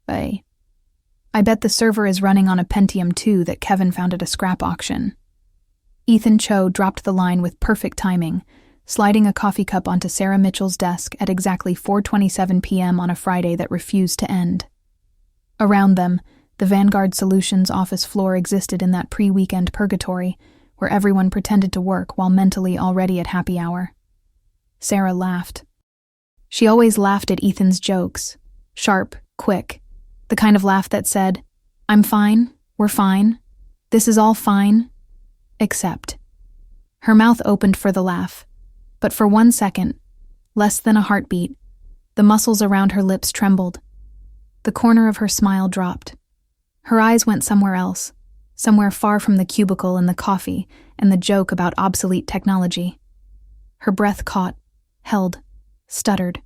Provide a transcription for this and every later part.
I bet the server is running on a Pentium 2 that Kevin found at a scrap auction. Ethan Cho dropped the line with perfect timing, sliding a coffee cup onto Sarah Mitchell's desk at exactly 4:27 p.m. on a Friday that refused to end. Around them, the Vanguard Solutions office floor existed in that pre-weekend purgatory, where everyone pretended to work while mentally already at happy hour. Sarah laughed. She always laughed at Ethan's jokes. Sharp, quick. The kind of laugh that said, "I'm fine, we're fine, this is all fine, except." Her mouth opened for the laugh, but for 1 second, less than a heartbeat, the muscles around her lips trembled. The corner of her smile dropped. Her eyes went somewhere else, somewhere far from the cubicle and the coffee and the joke about obsolete technology. Her breath caught, held, stuttered.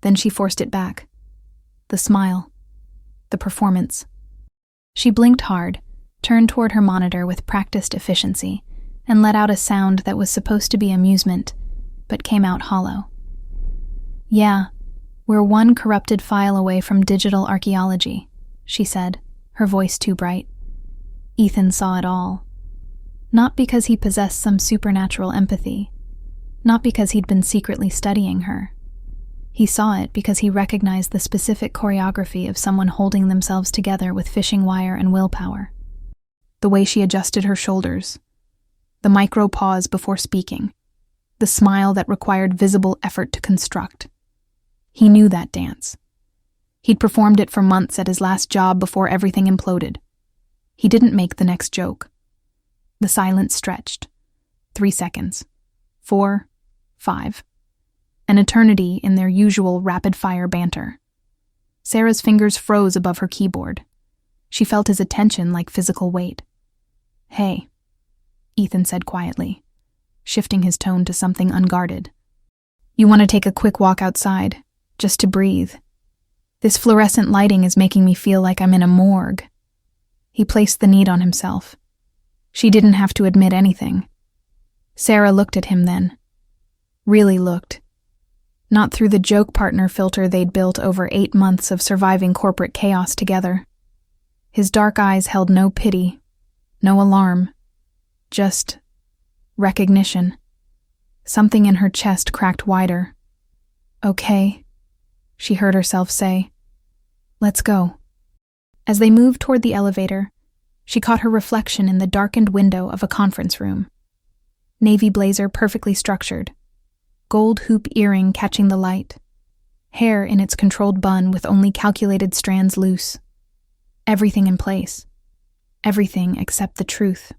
Then she forced it back. The smile. The performance. She blinked hard, turned toward her monitor with practiced efficiency, and let out a sound that was supposed to be amusement, but came out hollow. "Yeah, we're one corrupted file away from digital archaeology," she said, her voice too bright. Ethan saw it all. Not because he possessed some supernatural empathy, not because he'd been secretly studying her. He saw it because he recognized the specific choreography of someone holding themselves together with fishing wire and willpower. The way she adjusted her shoulders, the micro pause before speaking, the smile that required visible effort to construct. He knew that dance. He'd performed it for months at his last job before everything imploded. He didn't make the next joke. The silence stretched. 3 seconds. 4, 5. An eternity in their usual rapid-fire banter. Sarah's fingers froze above her keyboard. She felt his attention like physical weight. "Hey," Ethan said quietly, shifting his tone to something unguarded. "You want to take a quick walk outside, just to breathe? This fluorescent lighting is making me feel like I'm in a morgue." He placed the need on himself. She didn't have to admit anything. Sarah looked at him then. Really looked. Not through the joke partner filter they'd built over 8 months of surviving corporate chaos together. His dark eyes held no pity, no alarm, just recognition. Something in her chest cracked wider. "Okay," she heard herself say. "Let's go." As they moved toward the elevator, she caught her reflection in the darkened window of a conference room. Navy blazer perfectly structured, gold hoop earring catching the light, hair in its controlled bun with only calculated strands loose. Everything in place. Everything except the truth.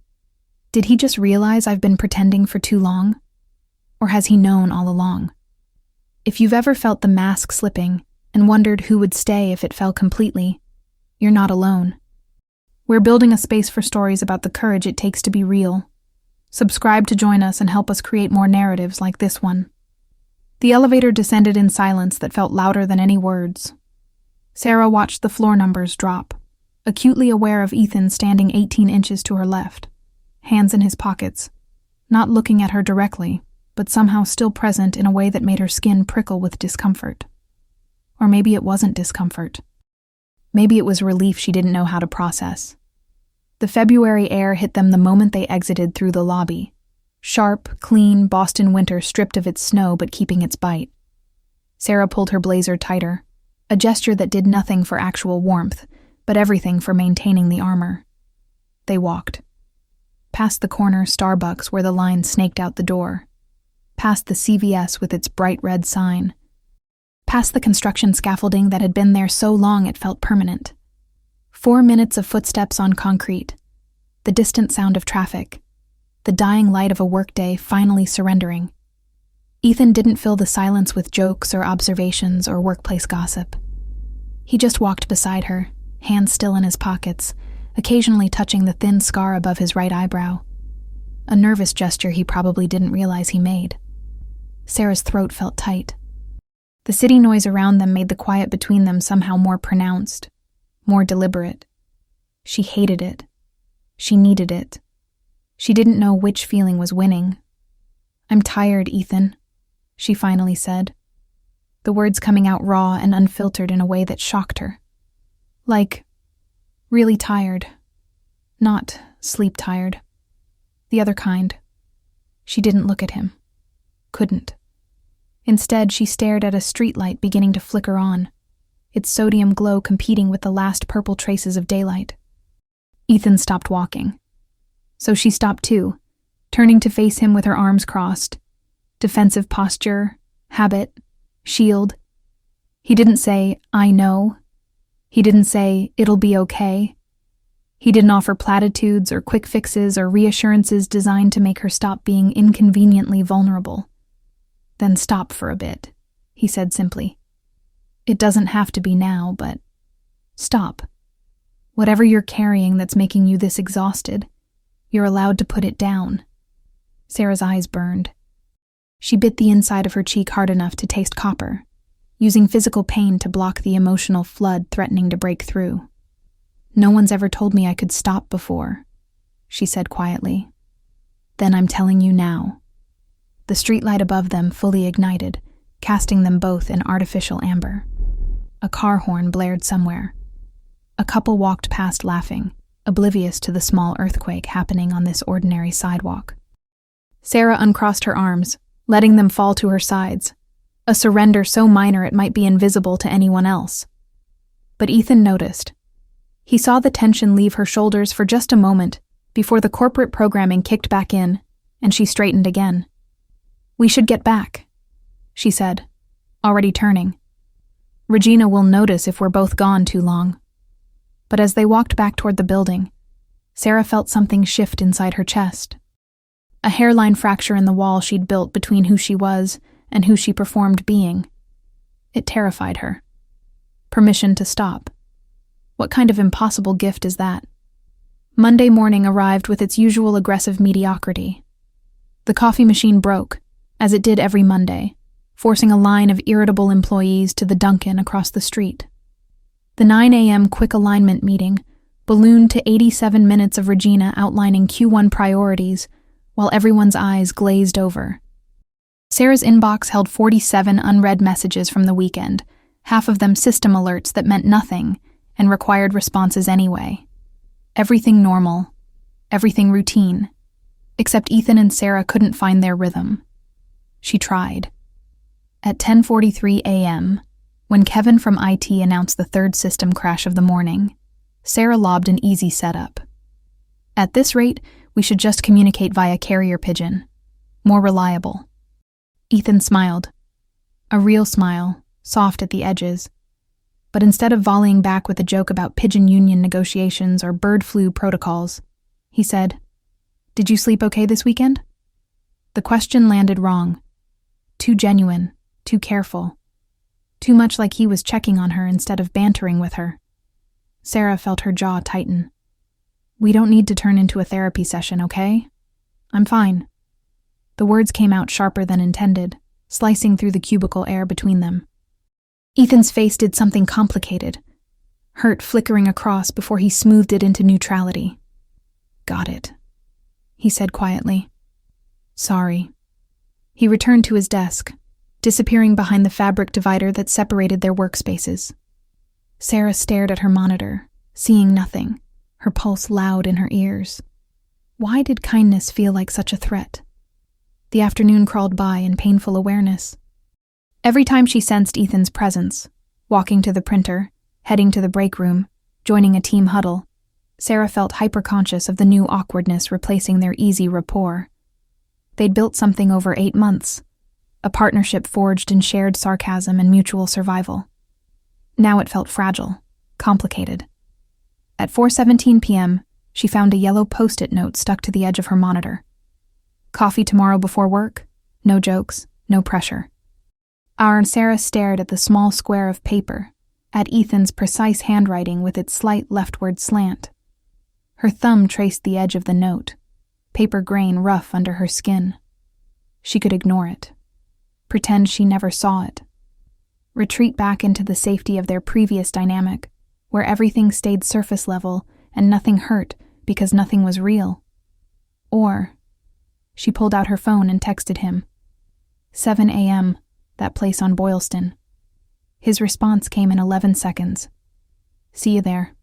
Did he just realize I've been pretending for too long? Or has he known all along? If you've ever felt the mask slipping and wondered who would stay if it fell completely, you're not alone. We're building a space for stories about the courage it takes to be real. Subscribe to join us and help us create more narratives like this one. The elevator descended in silence that felt louder than any words. Sarah watched the floor numbers drop, acutely aware of Ethan standing 18 inches to her left, hands in his pockets, not looking at her directly, but somehow still present in a way that made her skin prickle with discomfort. Or maybe it wasn't discomfort. Maybe it was relief she didn't know how to process. The February air hit them the moment they exited through the lobby. Sharp, clean Boston winter stripped of its snow but keeping its bite. Sarah pulled her blazer tighter, a gesture that did nothing for actual warmth, but everything for maintaining the armor. They walked. Past the corner Starbucks where the line snaked out the door. Past the CVS with its bright red sign. Past the construction scaffolding that had been there so long it felt permanent. 4 minutes of footsteps on concrete. The distant sound of traffic. The dying light of a workday finally surrendering. Ethan didn't fill the silence with jokes or observations or workplace gossip. He just walked beside her, hands still in his pockets, occasionally touching the thin scar above his right eyebrow. A nervous gesture he probably didn't realize he made. Sarah's throat felt tight. The city noise around them made the quiet between them somehow more pronounced, more deliberate. She hated it. She needed it. She didn't know which feeling was winning. "I'm tired, Ethan," she finally said, the words coming out raw and unfiltered in a way that shocked her. Like, really tired. Not sleep tired. The other kind. She didn't look at him. Couldn't. Instead, she stared at a streetlight beginning to flicker on, its sodium glow competing with the last purple traces of daylight. Ethan stopped walking. So she stopped too, turning to face him with her arms crossed. Defensive posture, habit, shield. He didn't say, "I know." He didn't say, "It'll be okay." He didn't offer platitudes or quick fixes or reassurances designed to make her stop being inconveniently vulnerable. "Then stop for a bit," he said simply. "It doesn't have to be now, but stop. Whatever you're carrying that's making you this exhausted, you're allowed to put it down." Sarah's eyes burned. She bit the inside of her cheek hard enough to taste copper, using physical pain to block the emotional flood threatening to break through. "No one's ever told me I could stop before," she said quietly. "Then I'm telling you now." The streetlight above them fully ignited, casting them both in artificial amber. A car horn blared somewhere. A couple walked past laughing, oblivious to the small earthquake happening on this ordinary sidewalk. Sarah uncrossed her arms, letting them fall to her sides, a surrender so minor it might be invisible to anyone else. But Ethan noticed. He saw the tension leave her shoulders for just a moment before the corporate programming kicked back in, and she straightened again. "We should get back," she said, already turning. "Regina will notice if we're both gone too long." But as they walked back toward the building, Sarah felt something shift inside her chest. A hairline fracture in the wall she'd built between who she was and who she performed being. It terrified her. Permission to stop. What kind of impossible gift is that? Monday morning arrived with its usual aggressive mediocrity. The coffee machine broke, as it did every Monday, forcing a line of irritable employees to the Dunkin' across the street. The 9 a.m. quick alignment meeting ballooned to 87 minutes of Regina outlining Q1 priorities while everyone's eyes glazed over. Sarah's inbox held 47 unread messages from the weekend, half of them system alerts that meant nothing and required responses anyway. Everything normal, everything routine, except Ethan and Sarah couldn't find their rhythm. She tried. At 10:43 a.m., when Kevin from IT announced the third system crash of the morning, Sarah lobbed an easy setup. "At this rate, we should just communicate via carrier pigeon. More reliable." Ethan smiled. A real smile, soft at the edges. But instead of volleying back with a joke about pigeon union negotiations or bird flu protocols, he said, "Did you sleep okay this weekend?" The question landed wrong. Too genuine, too careful. Too much like he was checking on her instead of bantering with her. Sarah felt her jaw tighten. "We don't need to turn into a therapy session, okay? I'm fine." The words came out sharper than intended, slicing through the cubicle air between them. Ethan's face did something complicated, hurt flickering across before he smoothed it into neutrality. "Got it," he said quietly. "Sorry." He returned to his desk, disappearing behind the fabric divider that separated their workspaces. Sarah stared at her monitor, seeing nothing, her pulse loud in her ears. Why did kindness feel like such a threat? The afternoon crawled by in painful awareness. Every time she sensed Ethan's presence, walking to the printer, heading to the break room, joining a team huddle, Sarah felt hyper-conscious of the new awkwardness replacing their easy rapport. They'd built something over 8 months, a partnership forged in shared sarcasm and mutual survival. Now it felt fragile, complicated. At 4:17 p.m., she found a yellow Post-it note stuck to the edge of her monitor. "Coffee tomorrow before work? No jokes, no pressure." Sarah stared at the small square of paper, at Ethan's precise handwriting with its slight leftward slant. Her thumb traced the edge of the note, paper grain rough under her skin. She could ignore it. Pretend she never saw it. Retreat back into the safety of their previous dynamic, where everything stayed surface level and nothing hurt because nothing was real. Or, she pulled out her phone and texted him. 7 a.m., that place on Boylston. His response came in 11 seconds. See you there.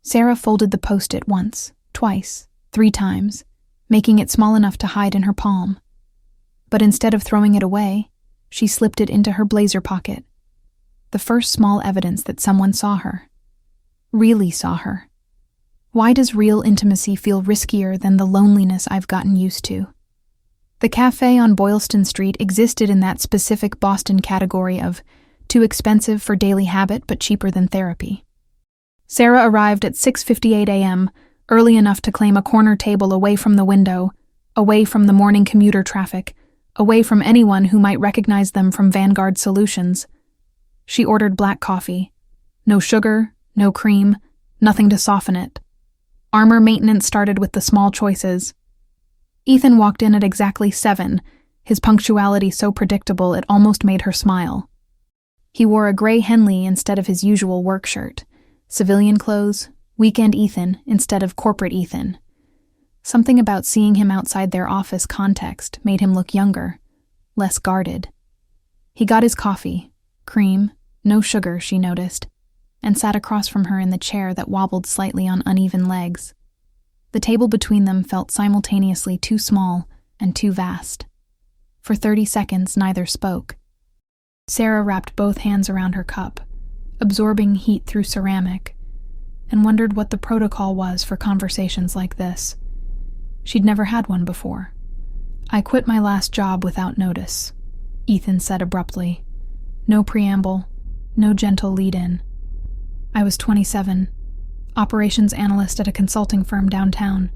Sarah folded the post-it once, twice, 3 times, making it small enough to hide in her palm. But instead of throwing it away, she slipped it into her blazer pocket. The first small evidence that someone saw her. Really saw her. Why does real intimacy feel riskier than the loneliness I've gotten used to? The cafe on Boylston Street existed in that specific Boston category of too expensive for daily habit but cheaper than therapy. Sarah arrived at 6:58 a.m., early enough to claim a corner table away from the window, away from the morning commuter traffic, away from anyone who might recognize them from Vanguard Solutions. She ordered black coffee. No sugar, no cream, nothing to soften it. Armor maintenance started with the small choices. Ethan walked in at exactly 7, his punctuality so predictable it almost made her smile. He wore a gray Henley instead of his usual work shirt, civilian clothes, weekend Ethan instead of corporate Ethan. Something about seeing him outside their office context made him look younger, less guarded. He got his coffee, cream, no sugar, she noticed, and sat across from her in the chair that wobbled slightly on uneven legs. The table between them felt simultaneously too small and too vast. For 30 seconds, neither spoke. Sarah wrapped both hands around her cup, absorbing heat through ceramic, and wondered what the protocol was for conversations like this. She'd never had one before. I quit my last job without notice, Ethan said abruptly. No preamble, no gentle lead-in. I was 27, operations analyst at a consulting firm downtown.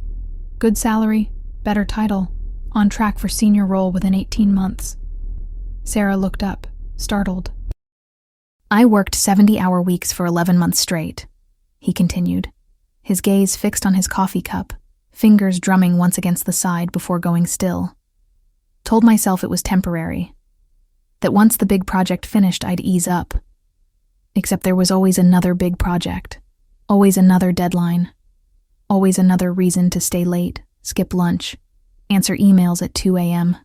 Good salary, better title, on track for senior role within 18 months. Sarah looked up, startled. I worked 70-hour weeks for 11 months straight, he continued, his gaze fixed on his coffee cup, fingers drumming once against the side before going still. Told myself it was temporary, that once the big project finished I'd ease up. Except there was always another big project, always another deadline, always another reason to stay late, skip lunch, answer emails at 2 a.m.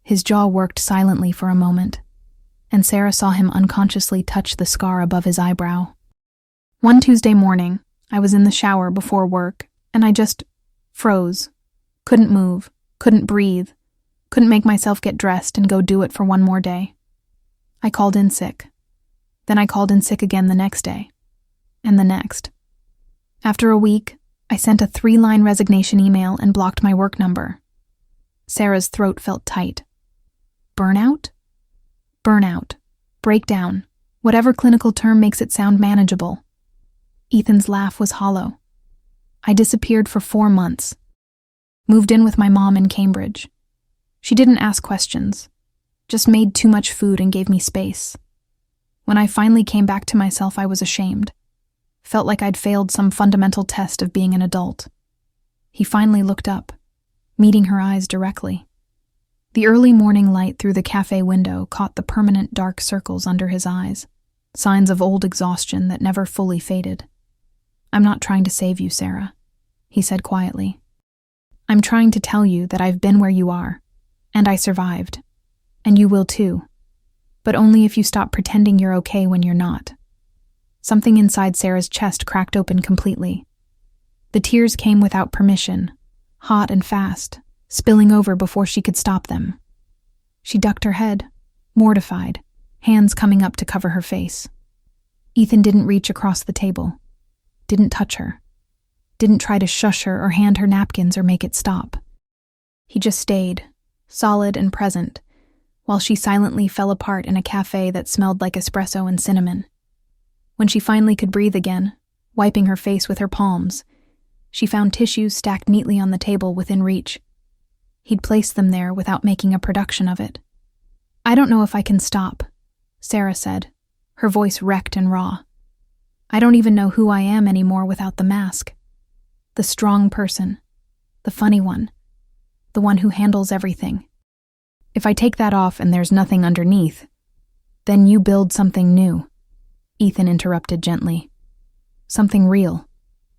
His jaw worked silently for a moment, and Sarah saw him unconsciously touch the scar above his eyebrow. One Tuesday morning, I was in the shower before work, and I just froze. Couldn't move, couldn't breathe, couldn't make myself get dressed and go do it for one more day. I called in sick. Then I called in sick again the next day, and the next. After a week, I sent a 3-line resignation email and blocked my work number. Sarah's throat felt tight. Burnout? Burnout. Breakdown. Whatever clinical term makes it sound manageable. Ethan's laugh was hollow. I disappeared for 4 months. Moved in with my mom in Cambridge. She didn't ask questions, just made too much food and gave me space. When I finally came back to myself, I was ashamed. Felt like I'd failed some fundamental test of being an adult. He finally looked up, meeting her eyes directly. The early morning light through the cafe window caught the permanent dark circles under his eyes, signs of old exhaustion that never fully faded. I'm not trying to save you, Sarah, he said quietly. I'm trying to tell you that I've been where you are, and I survived. And you will too. But only if you stop pretending you're okay when you're not. Something inside Sarah's chest cracked open completely. The tears came without permission, hot and fast, spilling over before she could stop them. She ducked her head, mortified, hands coming up to cover her face. Ethan didn't reach across the table, didn't touch her, didn't try to shush her or hand her napkins or make it stop. He just stayed, solid and present, while she silently fell apart in a cafe that smelled like espresso and cinnamon. When she finally could breathe again, wiping her face with her palms, she found tissues stacked neatly on the table within reach. He'd placed them there without making a production of it. I don't know if I can stop, Sarah said, her voice wrecked and raw. I don't even know who I am anymore without the mask. The strong person, the funny one, the one who handles everything. If I take that off and there's nothing underneath, then you build something new, Ethan interrupted gently. Something real.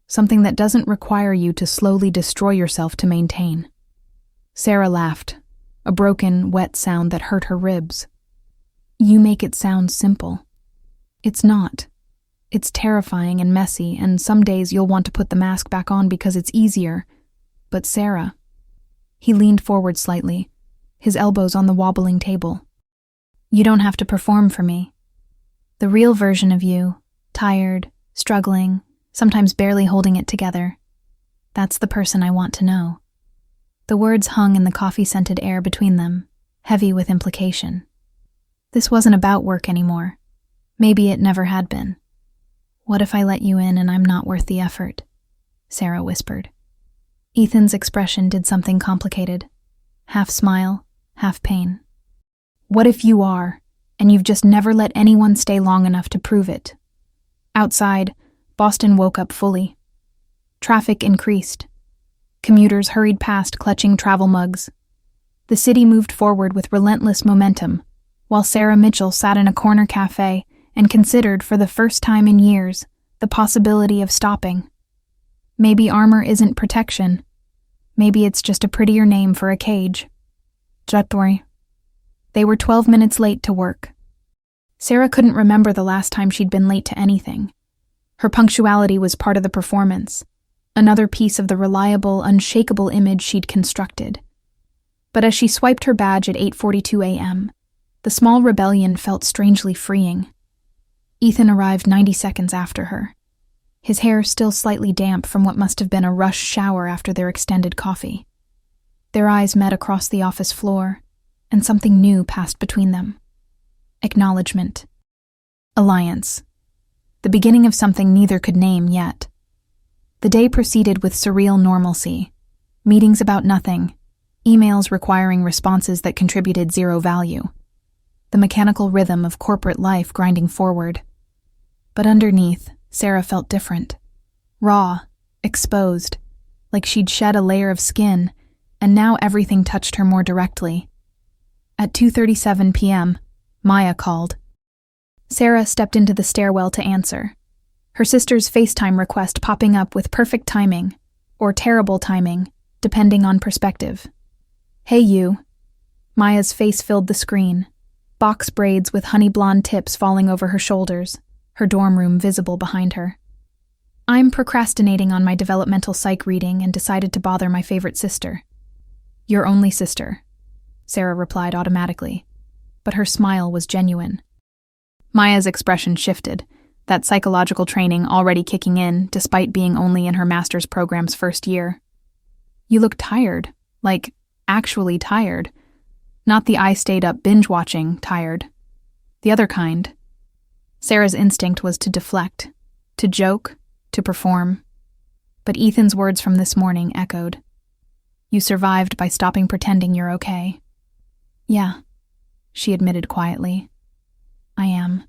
Something that doesn't require you to slowly destroy yourself to maintain. Sarah laughed, a broken, wet sound that hurt her ribs. You make it sound simple. It's not. It's terrifying and messy, and some days you'll want to put the mask back on because it's easier. But Sarah..." He leaned forward slightly, his elbows on the wobbling table. "You don't have to perform for me. The real version of you, tired, struggling, sometimes barely holding it together, that's the person I want to know." The words hung in the coffee-scented air between them, heavy with implication. This wasn't about work anymore. Maybe it never had been. "What if I let you in and I'm not worth the effort?" Sarah whispered. Ethan's expression did something complicated. Half smile, half pain. "What if you are, and you've just never let anyone stay long enough to prove it?" Outside, Boston woke up fully. Traffic increased. Commuters hurried past clutching travel mugs. The city moved forward with relentless momentum, while Sarah Mitchell sat in a corner cafe and considered for the first time in years the possibility of stopping. Maybe armor isn't protection. Maybe it's just a prettier name for a cage. Jattori. They were 12 minutes late to work. Sarah couldn't remember the last time she'd been late to anything. Her punctuality was part of the performance, another piece of the reliable, unshakable image she'd constructed. But as she swiped her badge at 8:42 a.m., the small rebellion felt strangely freeing. Ethan arrived 90 seconds after her, his hair still slightly damp from what must have been a rush shower after their extended coffee. Their eyes met across the office floor, and something new passed between them. Acknowledgement. Alliance. The beginning of something neither could name yet. The day proceeded with surreal normalcy. Meetings about nothing, emails requiring responses that contributed zero value. The mechanical rhythm of corporate life grinding forward. But underneath, Sarah felt different. Raw, exposed, like she'd shed a layer of skin, and now everything touched her more directly. At 2:37 p.m., Maya called. Sarah stepped into the stairwell to answer, her sister's FaceTime request popping up with perfect timing, or terrible timing, depending on perspective. "Hey you." Maya's face filled the screen, box braids with honey blonde tips falling over her shoulders, her dorm room visible behind her. "I'm procrastinating on my developmental psych reading and decided to bother my favorite sister." "Your only sister," Sarah replied automatically, but her smile was genuine. Maya's expression shifted, that psychological training already kicking in despite being only in her master's program's first year. "You look tired, like actually tired. Not the I stayed up binge-watching tired. The other kind." Sarah's instinct was to deflect, to joke, to perform. But Ethan's words from this morning echoed. "You survived by stopping pretending you're okay." "Yeah," she admitted quietly. "I am.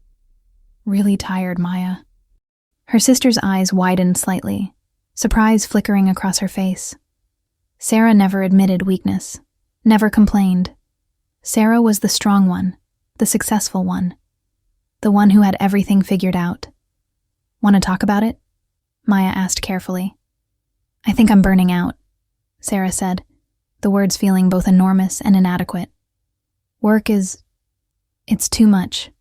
Really tired, Maya." Her sister's eyes widened slightly, surprise flickering across her face. Sarah never admitted weakness, never complained. Sarah was the strong one, the successful one, the one who had everything figured out. "Want to talk about it?" Maya asked carefully. "I think I'm burning out," Sarah said, the words feeling both enormous and inadequate. It's too much,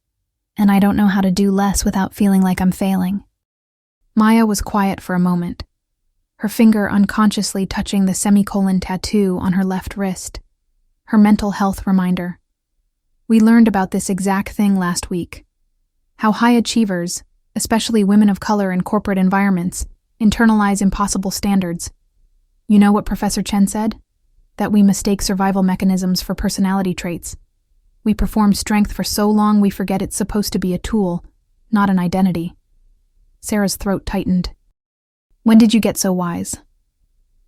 and I don't know how to do less without feeling like I'm failing." Maya was quiet for a moment, her finger unconsciously touching the semicolon tattoo on her left wrist, her mental health reminder. "We learned about this exact thing last week. How high achievers, especially women of color in corporate environments, internalize impossible standards. You know what Professor Chen said? That we mistake survival mechanisms for personality traits. We perform strength for so long we forget it's supposed to be a tool, not an identity." Sarah's throat tightened. "When did you get so wise?"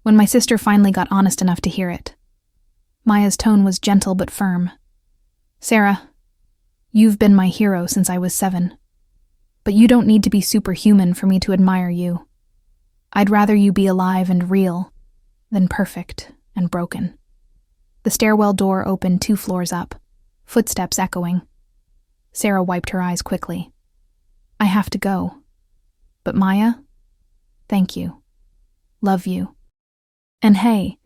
"When my sister finally got honest enough to hear it." Maya's tone was gentle but firm. "Sarah, you've been my hero since I was 7. But you don't need to be superhuman for me to admire you. I'd rather you be alive and real than perfect and broken." The stairwell door opened 2 floors up, footsteps echoing. Sarah wiped her eyes quickly. "I have to go. But Maya, thank you. Love you. And hey,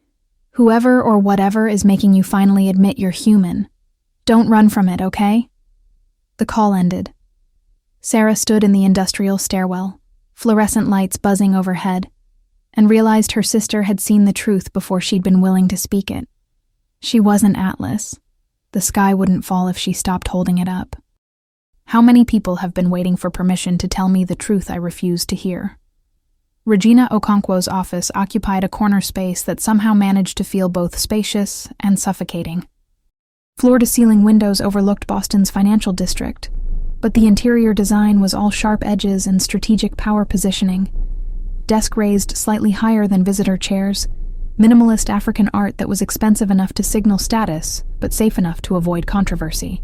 whoever or whatever is making you finally admit you're human, don't run from it, okay?" The call ended. Sarah stood in the industrial stairwell, fluorescent lights buzzing overhead, and realized her sister had seen the truth before she'd been willing to speak it. She wasn't Atlas. The sky wouldn't fall if she stopped holding it up. How many people have been waiting for permission to tell me the truth I refused to hear? Regina Okonkwo's office occupied a corner space that somehow managed to feel both spacious and suffocating. Floor-to-ceiling windows overlooked Boston's financial district, but the interior design was all sharp edges and strategic power positioning. Desk raised slightly higher than visitor chairs, minimalist African art that was expensive enough to signal status, but safe enough to avoid controversy.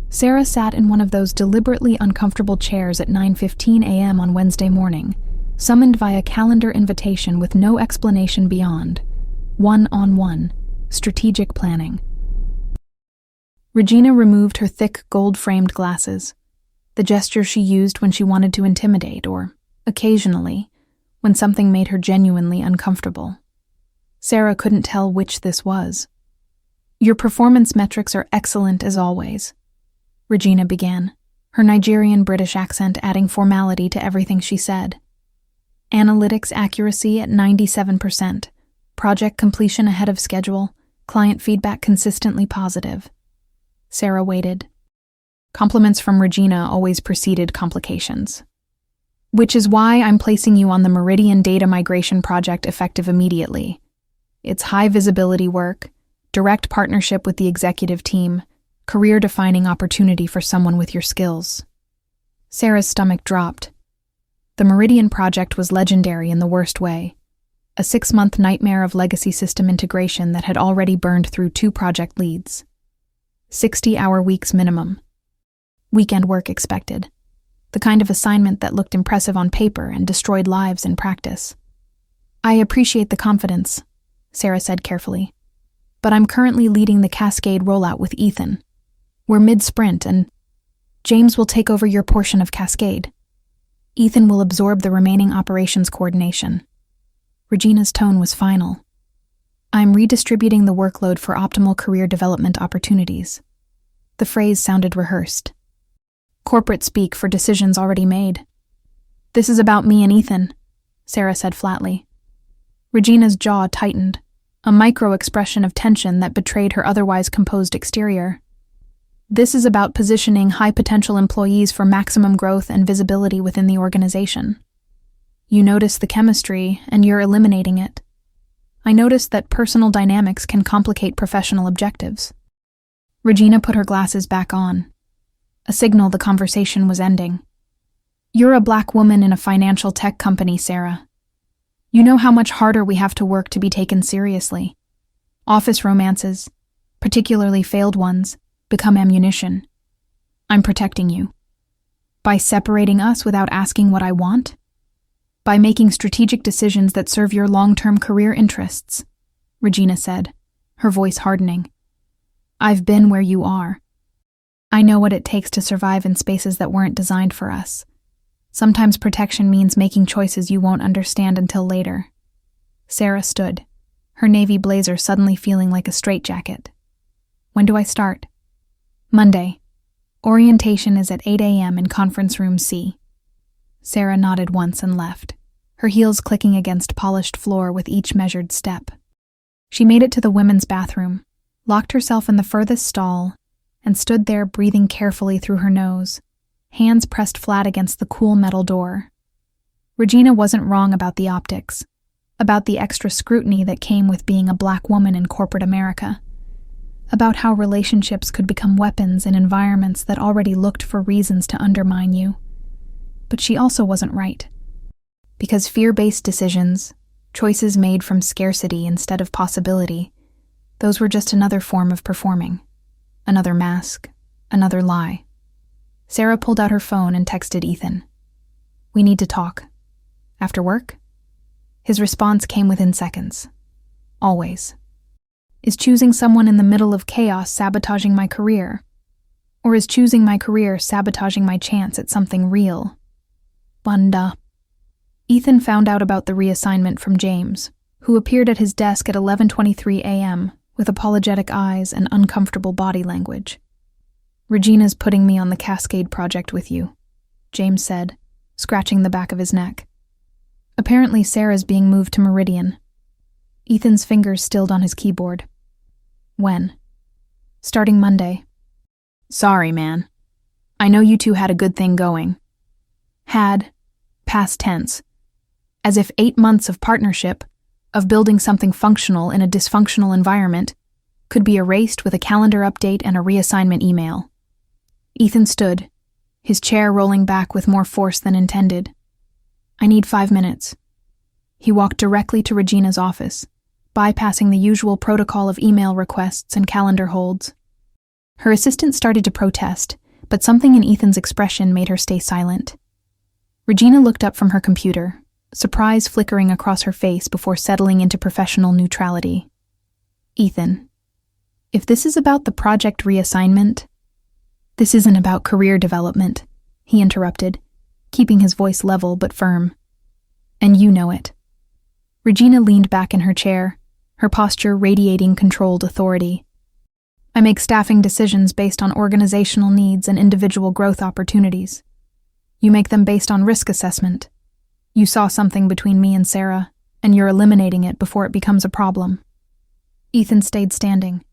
Sarah sat in one of those deliberately uncomfortable chairs at 9:15 a.m. on Wednesday morning, summoned via calendar invitation with no explanation beyond. One-on-one, strategic planning. Regina removed her thick gold-framed glasses, the gesture she used when she wanted to intimidate or, occasionally, when something made her genuinely uncomfortable. Sarah couldn't tell which this was. "Your performance metrics are excellent as always," Regina began, her Nigerian-British accent adding formality to everything she said. "Analytics accuracy at 97%, project completion ahead of schedule, client feedback consistently positive." Sarah waited. Compliments from Regina always preceded complications. "Which is why I'm placing you on the Meridian data migration project effective immediately. It's high-visibility work, direct partnership with the executive team, career-defining opportunity for someone with your skills." Sarah's stomach dropped. The Meridian project was legendary in the worst way. A 6-month nightmare of legacy system integration that had already burned through 2 project leads. 60-hour weeks minimum. Weekend work expected. The kind of assignment that looked impressive on paper and destroyed lives in practice. "I appreciate the confidence," Sarah said carefully, "but I'm currently leading the Cascade rollout with Ethan. We're mid-sprint and James will take over your portion of Cascade. Ethan will absorb the remaining operations coordination." Regina's tone was final. "I'm redistributing the workload for optimal career development opportunities." The phrase sounded rehearsed. Corporate speak for decisions already made. "This is about me and Ethan," Sarah said flatly. Regina's jaw tightened, a micro-expression of tension that betrayed her otherwise composed exterior. "This is about positioning high-potential employees for maximum growth and visibility within the organization. You notice the chemistry, and you're eliminating it. I noticed that personal dynamics can complicate professional objectives." Regina put her glasses back on, a signal the conversation was ending. "You're a black woman in a financial tech company, Sarah. You know how much harder we have to work to be taken seriously. Office romances, particularly failed ones, become ammunition. I'm protecting you. By separating us without asking what I want? By making strategic decisions that serve your long-term career interests," Regina said, her voice hardening. "I've been where you are. I know what it takes to survive in spaces that weren't designed for us. Sometimes protection means making choices you won't understand until later." Sarah stood, her navy blazer suddenly feeling like a straitjacket. "When do I start?" "Monday. Orientation is at 8 a.m. in conference room C." Sarah nodded once and left, her heels clicking against polished floor with each measured step. She made it to the women's bathroom, locked herself in the furthest stall, and stood there breathing carefully through her nose, hands pressed flat against the cool metal door. Regina wasn't wrong about the optics, about the extra scrutiny that came with being a black woman in corporate America, about how relationships could become weapons in environments that already looked for reasons to undermine you. But she also wasn't right. Because fear-based decisions, choices made from scarcity instead of possibility, those were just another form of performing, another mask, another lie. Sarah pulled out her phone and texted Ethan. "We need to talk. After work?" His response came within seconds. "Always. Is choosing someone in the middle of chaos sabotaging my career? Or is choosing my career sabotaging my chance at something real?" Bunda. Ethan found out about the reassignment from James, who appeared at his desk at 11:23 a.m. with apologetic eyes and uncomfortable body language. Regina's putting me on the Cascade project with you, James said, scratching the back of his neck. Apparently Sarah's being moved to Meridian. Ethan's fingers stilled on his keyboard. When? Starting Monday. Sorry, man. I know you two had a good thing going. Had, past tense. As if 8 months of partnership, of building something functional in a dysfunctional environment, could be erased with a calendar update and a reassignment email. Ethan stood, his chair rolling back with more force than intended. I need 5 minutes. He walked directly to Regina's office, bypassing the usual protocol of email requests and calendar holds. Her assistant started to protest, but something in Ethan's expression made her stay silent. Regina looked up from her computer, surprise flickering across her face before settling into professional neutrality. Ethan, if this is about the project reassignment— This isn't about career development, he interrupted, keeping his voice level but firm. And you know it. Regina leaned back in her chair, her posture radiating controlled authority. I make staffing decisions based on organizational needs and individual growth opportunities. You make them based on risk assessment. You saw something between me and Sarah, and you're eliminating it before it becomes a problem. Ethan stayed standing,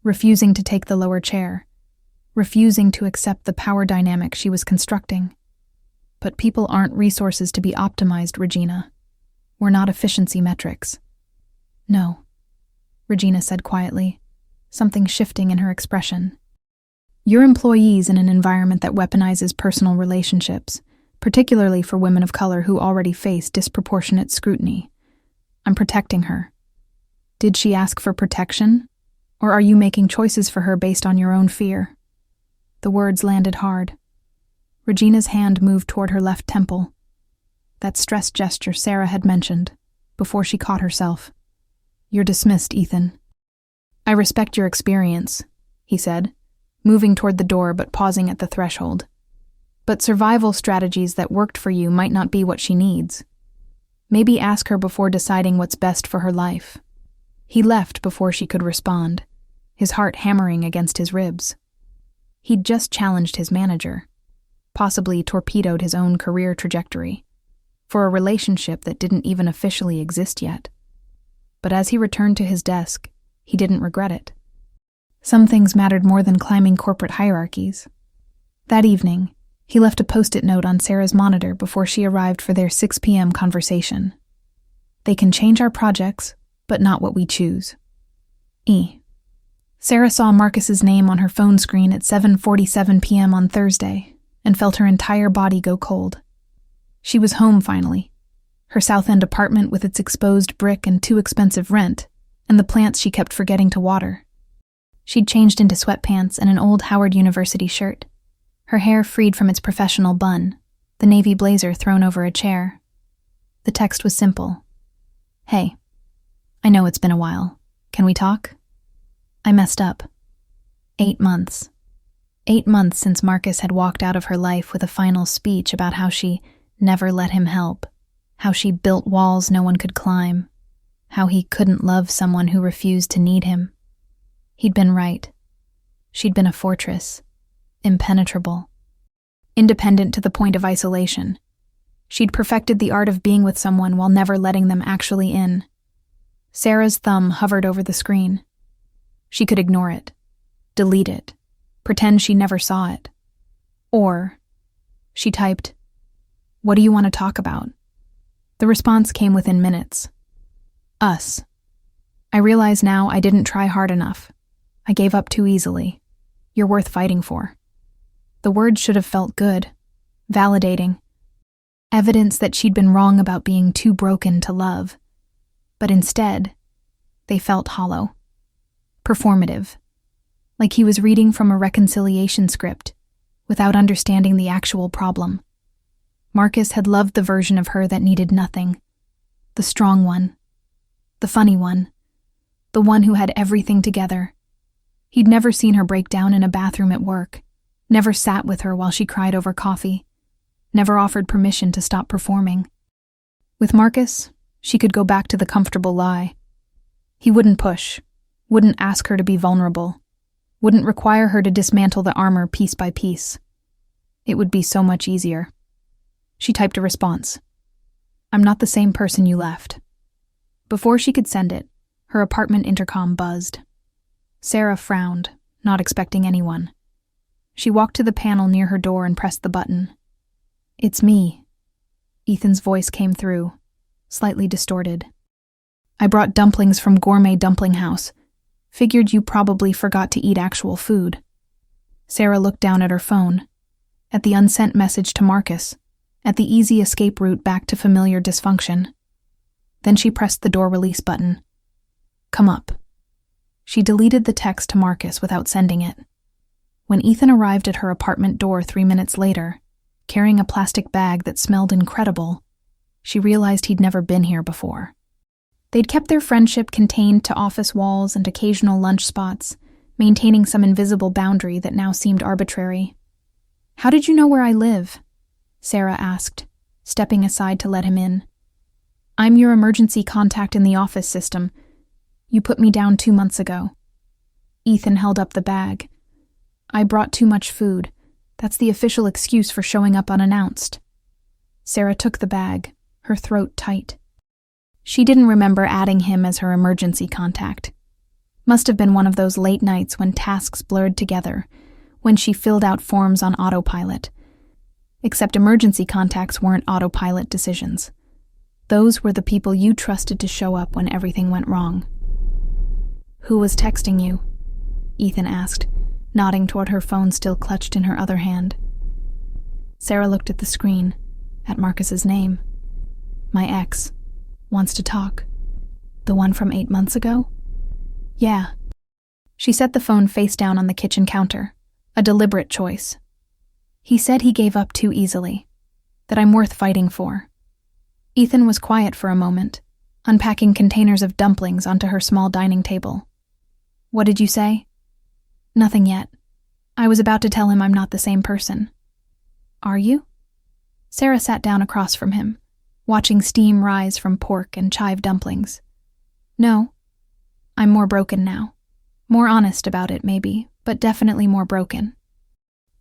refusing to take the lower chair, refusing to accept the power dynamic she was constructing. But people aren't resources to be optimized, Regina. We're not efficiency metrics. No, Regina said quietly, something shifting in her expression. You're employees in an environment that weaponizes personal relationships, particularly for women of color who already face disproportionate scrutiny. I'm protecting her. Did she ask for protection? Or are you making choices for her based on your own fear? The words landed hard. Regina's hand moved toward her left temple. That stress gesture Sarah had mentioned, before she caught herself. You're dismissed, Ethan. I respect your experience, he said, moving toward the door but pausing at the threshold. But survival strategies that worked for you might not be what she needs. Maybe ask her before deciding what's best for her life. He left before she could respond, his heart hammering against his ribs. He'd just challenged his manager, possibly torpedoed his own career trajectory, for a relationship that didn't even officially exist yet. But as he returned to his desk, he didn't regret it. Some things mattered more than climbing corporate hierarchies. That evening, he left a post-it note on Sarah's monitor before she arrived for their 6 p.m. conversation. They can change our projects, but not what we choose. E. Sarah saw Marcus's name on her phone screen at 7:47 p.m. on Thursday and felt her entire body go cold. She was home finally. Her South End apartment with its exposed brick and too expensive rent, and the plants she kept forgetting to water. She'd changed into sweatpants and an old Howard University shirt, her hair freed from its professional bun, the navy blazer thrown over a chair. The text was simple. Hey, I know it's been a while. Can we talk? I messed up. 8 months. 8 months since Marcus had walked out of her life with a final speech about how she never let him help, how she built walls no one could climb, how he couldn't love someone who refused to need him. He'd been right. She'd been a fortress, impenetrable, independent to the point of isolation. She'd perfected the art of being with someone while never letting them actually in. Sarah's thumb hovered over the screen. She could ignore it, delete it, pretend she never saw it. Or, she typed, "What do you want to talk about?" The response came within minutes. Us. I realize now I didn't try hard enough. I gave up too easily. You're worth fighting for. The words should have felt good, validating, evidence that she'd been wrong about being too broken to love. But instead, they felt hollow. Performative, like he was reading from a reconciliation script, without understanding the actual problem. Marcus had loved the version of her that needed nothing. The strong one. The funny one. The one who had everything together. He'd never seen her break down in a bathroom at work, never sat with her while she cried over coffee, never offered permission to stop performing. With Marcus, she could go back to the comfortable lie. He wouldn't push, wouldn't ask her to be vulnerable, Wouldn't require her to dismantle the armor piece by piece. It would be so much easier. She typed a response. I'm not the same person you left. Before she could send it, her apartment intercom buzzed. Sarah frowned, not expecting anyone. She walked to the panel near her door and pressed the button. It's me. Ethan's voice came through, slightly distorted. I brought dumplings from Gourmet Dumpling House. Figured you probably forgot to eat actual food. Sarah looked down at her phone, at the unsent message to Marcus, at the easy escape route back to familiar dysfunction. Then she pressed the door release button. Come up. She deleted the text to Marcus without sending it. When Ethan arrived at her apartment door 3 minutes later, carrying a plastic bag that smelled incredible, she realized he'd never been here before. They'd kept their friendship contained to office walls and occasional lunch spots, maintaining some invisible boundary that now seemed arbitrary. How did you know where I live? Sarah asked, stepping aside to let him in. I'm your emergency contact in the office system. You put me down 2 months ago. Ethan held up the bag. I brought too much food. That's the official excuse for showing up unannounced. Sarah took the bag, her throat tight. She didn't remember adding him as her emergency contact. Must have been one of those late nights when tasks blurred together, when she filled out forms on autopilot. Except emergency contacts weren't autopilot decisions. Those were the people you trusted to show up when everything went wrong. Who was texting you? Ethan asked, nodding toward her phone still clutched in her other hand. Sarah looked at the screen, at Marcus's name. My ex. Wants to talk. The one from 8 months ago? Yeah. She set the phone face down on the kitchen counter, a deliberate choice. He said he gave up too easily, that I'm worth fighting for. Ethan was quiet for a moment, unpacking containers of dumplings onto her small dining table. What did you say? Nothing yet. I was about to tell him I'm not the same person. Are you? Sarah sat down across from him, watching steam rise from pork and chive dumplings. No. I'm more broken now. More honest about it, maybe, but definitely more broken.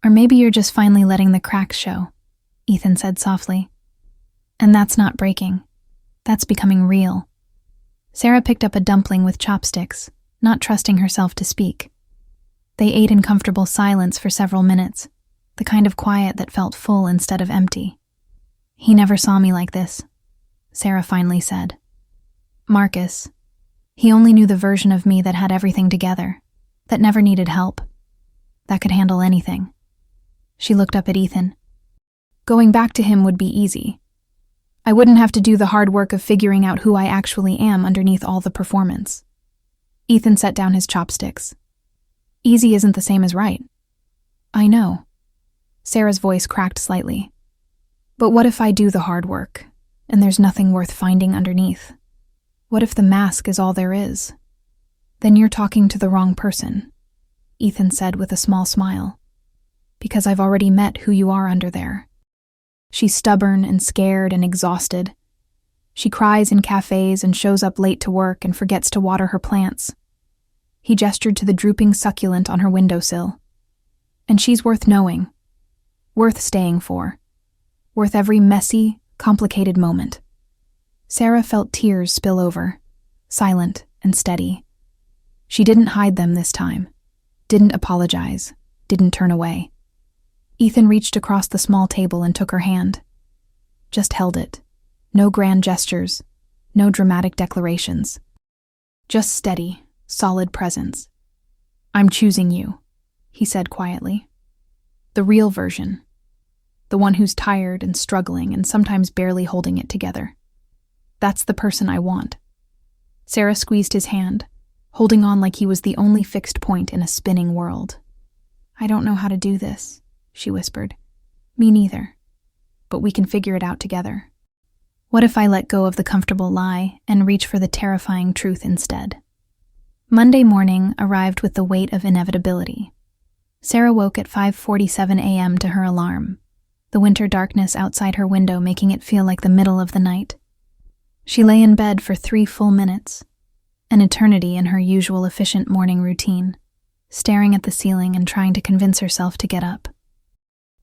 Or maybe you're just finally letting the cracks show, Ethan said softly. And that's not breaking. That's becoming real. Sarah picked up a dumpling with chopsticks, not trusting herself to speak. They ate in comfortable silence for several minutes, the kind of quiet that felt full instead of empty. He never saw me like this, Sarah finally said. Marcus. He only knew the version of me that had everything together, that never needed help, that could handle anything. She looked up at Ethan. Going back to him would be easy. I wouldn't have to do the hard work of figuring out who I actually am underneath all the performance. Ethan set down his chopsticks. Easy isn't the same as right. I know. Sarah's voice cracked slightly. But what if I do the hard work, and there's nothing worth finding underneath? What if the mask is all there is? Then you're talking to the wrong person, Ethan said with a small smile. Because I've already met who you are under there. She's stubborn and scared and exhausted. She cries in cafes and shows up late to work and forgets to water her plants. He gestured to the drooping succulent on her windowsill. And she's worth knowing. Worth staying for. Worth every messy, complicated moment. Sarah felt tears spill over, silent and steady. She didn't hide them this time, didn't apologize, didn't turn away. Ethan reached across the small table and took her hand. Just held it. No grand gestures, no dramatic declarations. Just steady, solid presence. I'm choosing you, he said quietly. The real version. The one who's tired and struggling and sometimes barely holding it together. That's the person I want. Sarah squeezed his hand, holding on like he was the only fixed point in a spinning world. I don't know how to do this, she whispered. Me neither. But we can figure it out together. What if I let go of the comfortable lie and reach for the terrifying truth instead? Monday morning arrived with the weight of inevitability. Sarah woke at 5:47 a.m. to her alarm, the winter darkness outside her window making it feel like the middle of the night. She lay in bed for 3 full minutes, an eternity in her usual efficient morning routine, staring at the ceiling and trying to convince herself to get up.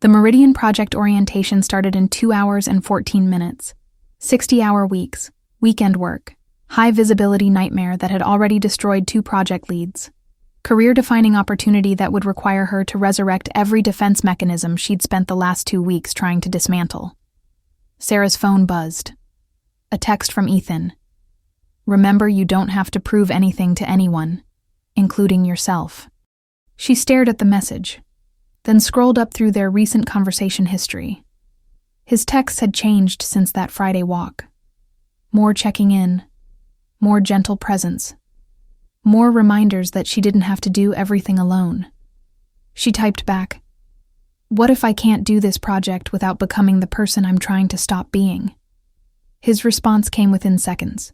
The Meridian Project orientation started in 2 hours and 14 minutes. 60-hour weeks, weekend work, high-visibility nightmare that had already destroyed 2 project leads. Career-defining opportunity that would require her to resurrect every defense mechanism she'd spent the last 2 weeks trying to dismantle. Sarah's phone buzzed. A text from Ethan. "Remember, you don't have to prove anything to anyone, including yourself." She stared at the message, then scrolled up through their recent conversation history. His texts had changed since that Friday walk. More checking in, more gentle presence, more reminders that she didn't have to do everything alone. She typed back, "What if I can't do this project without becoming the person I'm trying to stop being?" His response came within seconds.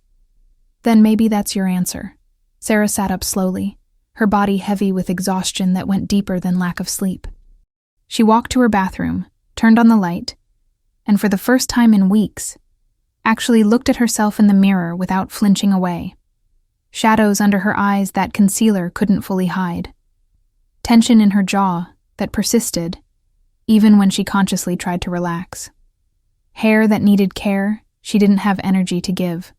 "Then maybe that's your answer." Sarah sat up slowly, her body heavy with exhaustion that went deeper than lack of sleep. She walked to her bathroom, turned on the light, and for the first time in weeks, actually looked at herself in the mirror without flinching away. Shadows under her eyes that concealer couldn't fully hide. Tension in her jaw that persisted, even when she consciously tried to relax. Hair that needed care she didn't have energy to give.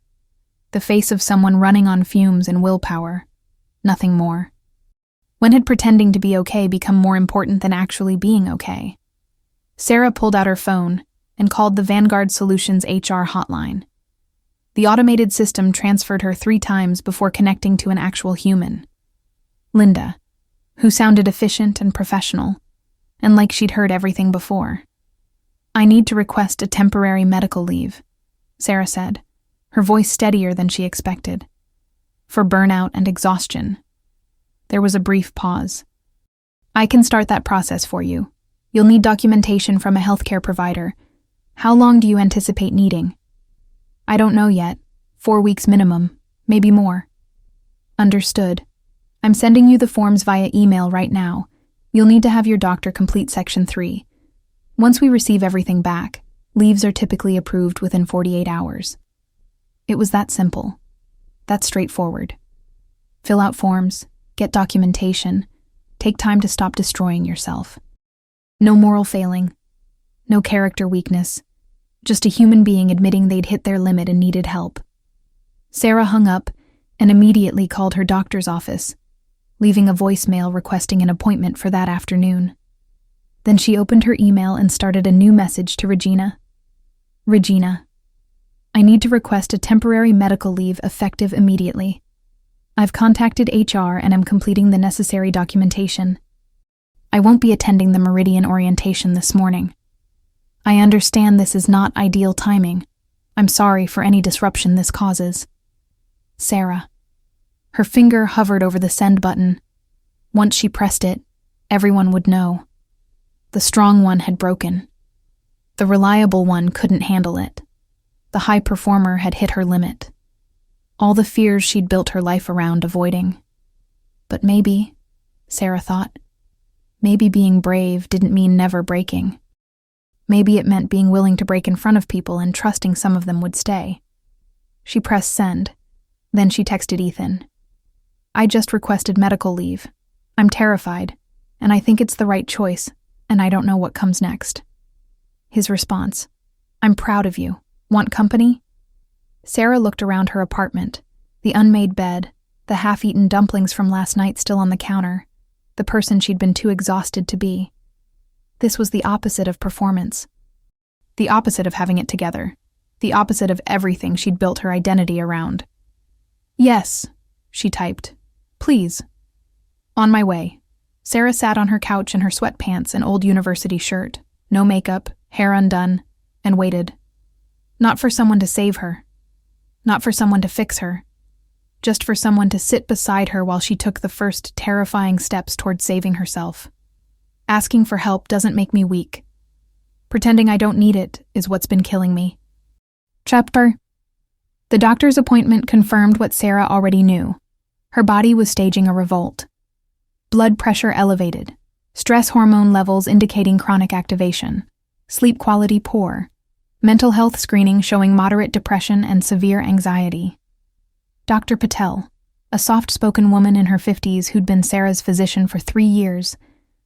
The face of someone running on fumes and willpower, nothing more. When had pretending to be okay become more important than actually being okay? Sarah pulled out her phone and called the Vanguard Solutions HR hotline. The automated system transferred her 3 times before connecting to an actual human. Linda, who sounded efficient and professional, and like she'd heard everything before. "I need to request a temporary medical leave," Sarah said, her voice steadier than she expected. "For burnout and exhaustion." There was a brief pause. "I can start that process for you. You'll need documentation from a healthcare provider. How long do you anticipate needing?" "I don't know yet. 4 weeks minimum, maybe more." "Understood. I'm sending you the forms via email right now. You'll need to have your doctor complete Section 3. Once we receive everything back, leaves are typically approved within 48 hours. It was that simple. That's straightforward. Fill out forms, get documentation, take time to stop destroying yourself. No moral failing, no character weakness, just a human being admitting they'd hit their limit and needed help. Sarah hung up and immediately called her doctor's office, leaving a voicemail requesting an appointment for that afternoon. Then she opened her email and started a new message to Regina. "Regina, I need to request a temporary medical leave effective immediately. I've contacted HR and am completing the necessary documentation. I won't be attending the Meridian orientation this morning. I understand this is not ideal timing. I'm sorry for any disruption this causes. Sarah." Her finger hovered over the send button. Once she pressed it, everyone would know. The strong one had broken. The reliable one couldn't handle it. The high performer had hit her limit. All the fears she'd built her life around avoiding. But maybe, Sarah thought, maybe being brave didn't mean never breaking. Maybe it meant being willing to break in front of people and trusting some of them would stay. She pressed send. Then she texted Ethan. "I just requested medical leave. I'm terrified, and I think it's the right choice, and I don't know what comes next." His response, "I'm proud of you. Want company?" Sarah looked around her apartment, the unmade bed, the half-eaten dumplings from last night still on the counter, the person she'd been too exhausted to be. This was the opposite of performance. The opposite of having it together. The opposite of everything she'd built her identity around. "Yes," she typed. "Please." "On my way." Sarah sat on her couch in her sweatpants and old university shirt, no makeup, hair undone, and waited. Not for someone to save her. Not for someone to fix her. Just for someone to sit beside her while she took the first terrifying steps toward saving herself. Asking for help doesn't make me weak. Pretending I don't need it is what's been killing me. Chapter. The doctor's appointment confirmed what Sarah already knew. Her body was staging a revolt. Blood pressure elevated. Stress hormone levels indicating chronic activation. Sleep quality poor. Mental health screening showing moderate depression and severe anxiety. Dr. Patel, a soft-spoken woman in her 50s who'd been Sarah's physician for 3 years,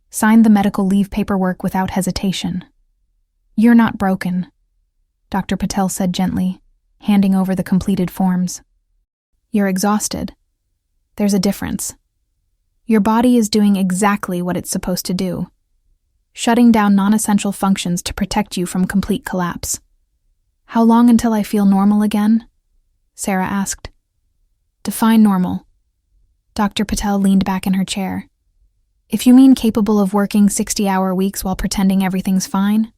signed the medical leave paperwork without hesitation. "You're not broken," Dr. Patel said gently, handing over the completed forms. "You're exhausted. There's a difference. Your body is doing exactly what it's supposed to do, shutting down non-essential functions to protect you from complete collapse." "How long until I feel normal again?" Sarah asked. "Define normal." Dr. Patel leaned back in her chair. "If you mean capable of working 60-hour weeks while pretending everything's fine,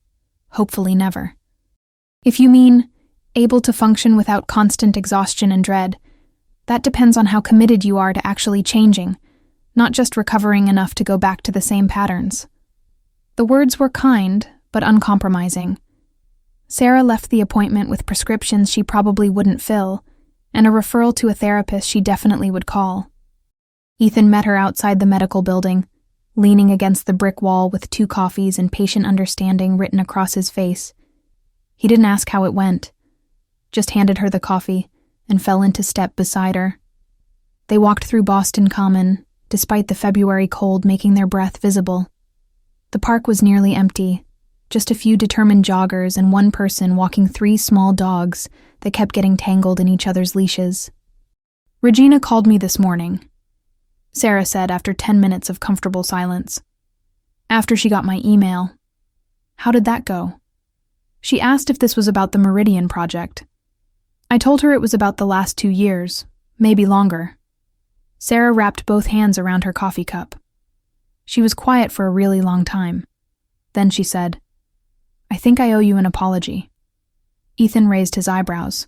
hopefully never. If you mean able to function without constant exhaustion and dread, that depends on how committed you are to actually changing, not just recovering enough to go back to the same patterns." The words were kind, but uncompromising. Sarah left the appointment with prescriptions she probably wouldn't fill, and a referral to a therapist she definitely would call. Ethan met her outside the medical building, leaning against the brick wall with 2 coffees and patient understanding written across his face. He didn't ask how it went, just handed her the coffee and fell into step beside her. They walked through Boston Common, despite the February cold making their breath visible. The park was nearly empty, just a few determined joggers and one person walking 3 small dogs that kept getting tangled in each other's leashes. "Regina called me this morning," Sarah said after 10 minutes of comfortable silence. "After she got my email." "How did that go?" "She asked if this was about the Meridian project. I told her it was about the last 2 years, maybe longer." Sarah wrapped both hands around her coffee cup. She was quiet for a really long time. Then she said, "I think I owe you an apology." Ethan raised his eyebrows.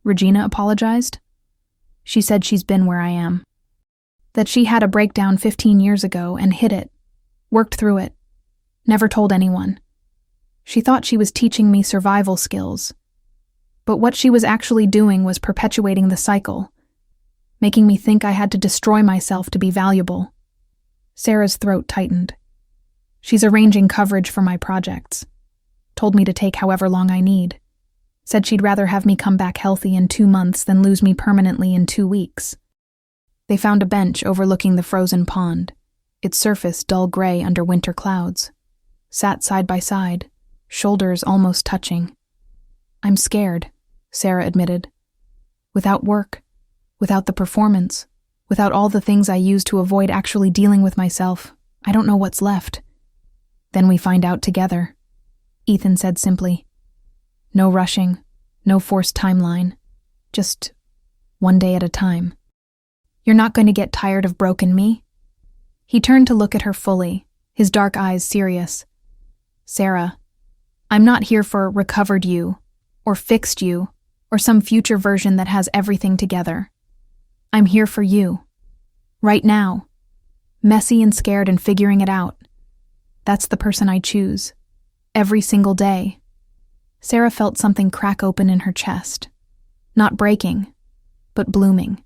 "Regina apologized?" "She said she's been where I am. That she had a breakdown 15 years ago and hid it, worked through it, never told anyone. She thought she was teaching me survival skills. But what she was actually doing was perpetuating the cycle, making me think I had to destroy myself to be valuable." Sarah's throat tightened. "She's arranging coverage for my projects. Told me to take however long I need. Said she'd rather have me come back healthy in 2 months than lose me permanently in 2 weeks. They found a bench overlooking the frozen pond, its surface dull gray under winter clouds. Sat side by side, shoulders almost touching. "I'm scared," Sarah admitted. "Without work, without the performance, without all the things I use to avoid actually dealing with myself, I don't know what's left." "Then we find out together," Ethan said simply. "No rushing, no forced timeline, just one day at a time." "You're not going to get tired of broken me?" He turned to look at her fully, his dark eyes serious. "Sarah, I'm not here for recovered you, or fixed you, or some future version that has everything together. I'm here for you. Right now. Messy and scared and figuring it out. That's the person I choose. Every single day." Sarah felt something crack open in her chest. Not breaking, but blooming.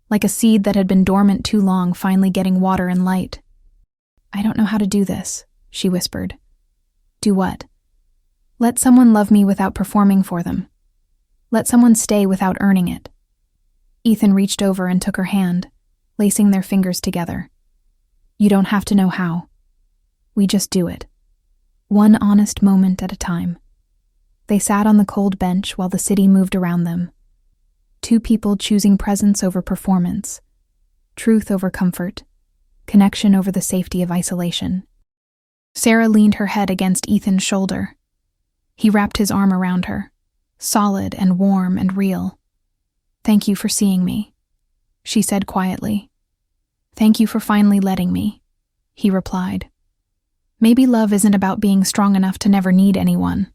Like a seed that had been dormant too long finally getting water and light. "I don't know how to do this," she whispered. "Do what?" "Let someone love me without performing for them. Let someone stay without earning it." Ethan reached over and took her hand, lacing their fingers together. "You don't have to know how. We just do it. One honest moment at a time." They sat on the cold bench while the city moved around them. 2 people choosing presence over performance, truth over comfort, connection over the safety of isolation. Sarah leaned her head against Ethan's shoulder. He wrapped his arm around her, solid and warm and real. "Thank you for seeing me," she said quietly. "Thank you for finally letting me," he replied. "Maybe love isn't about being strong enough to never need anyone.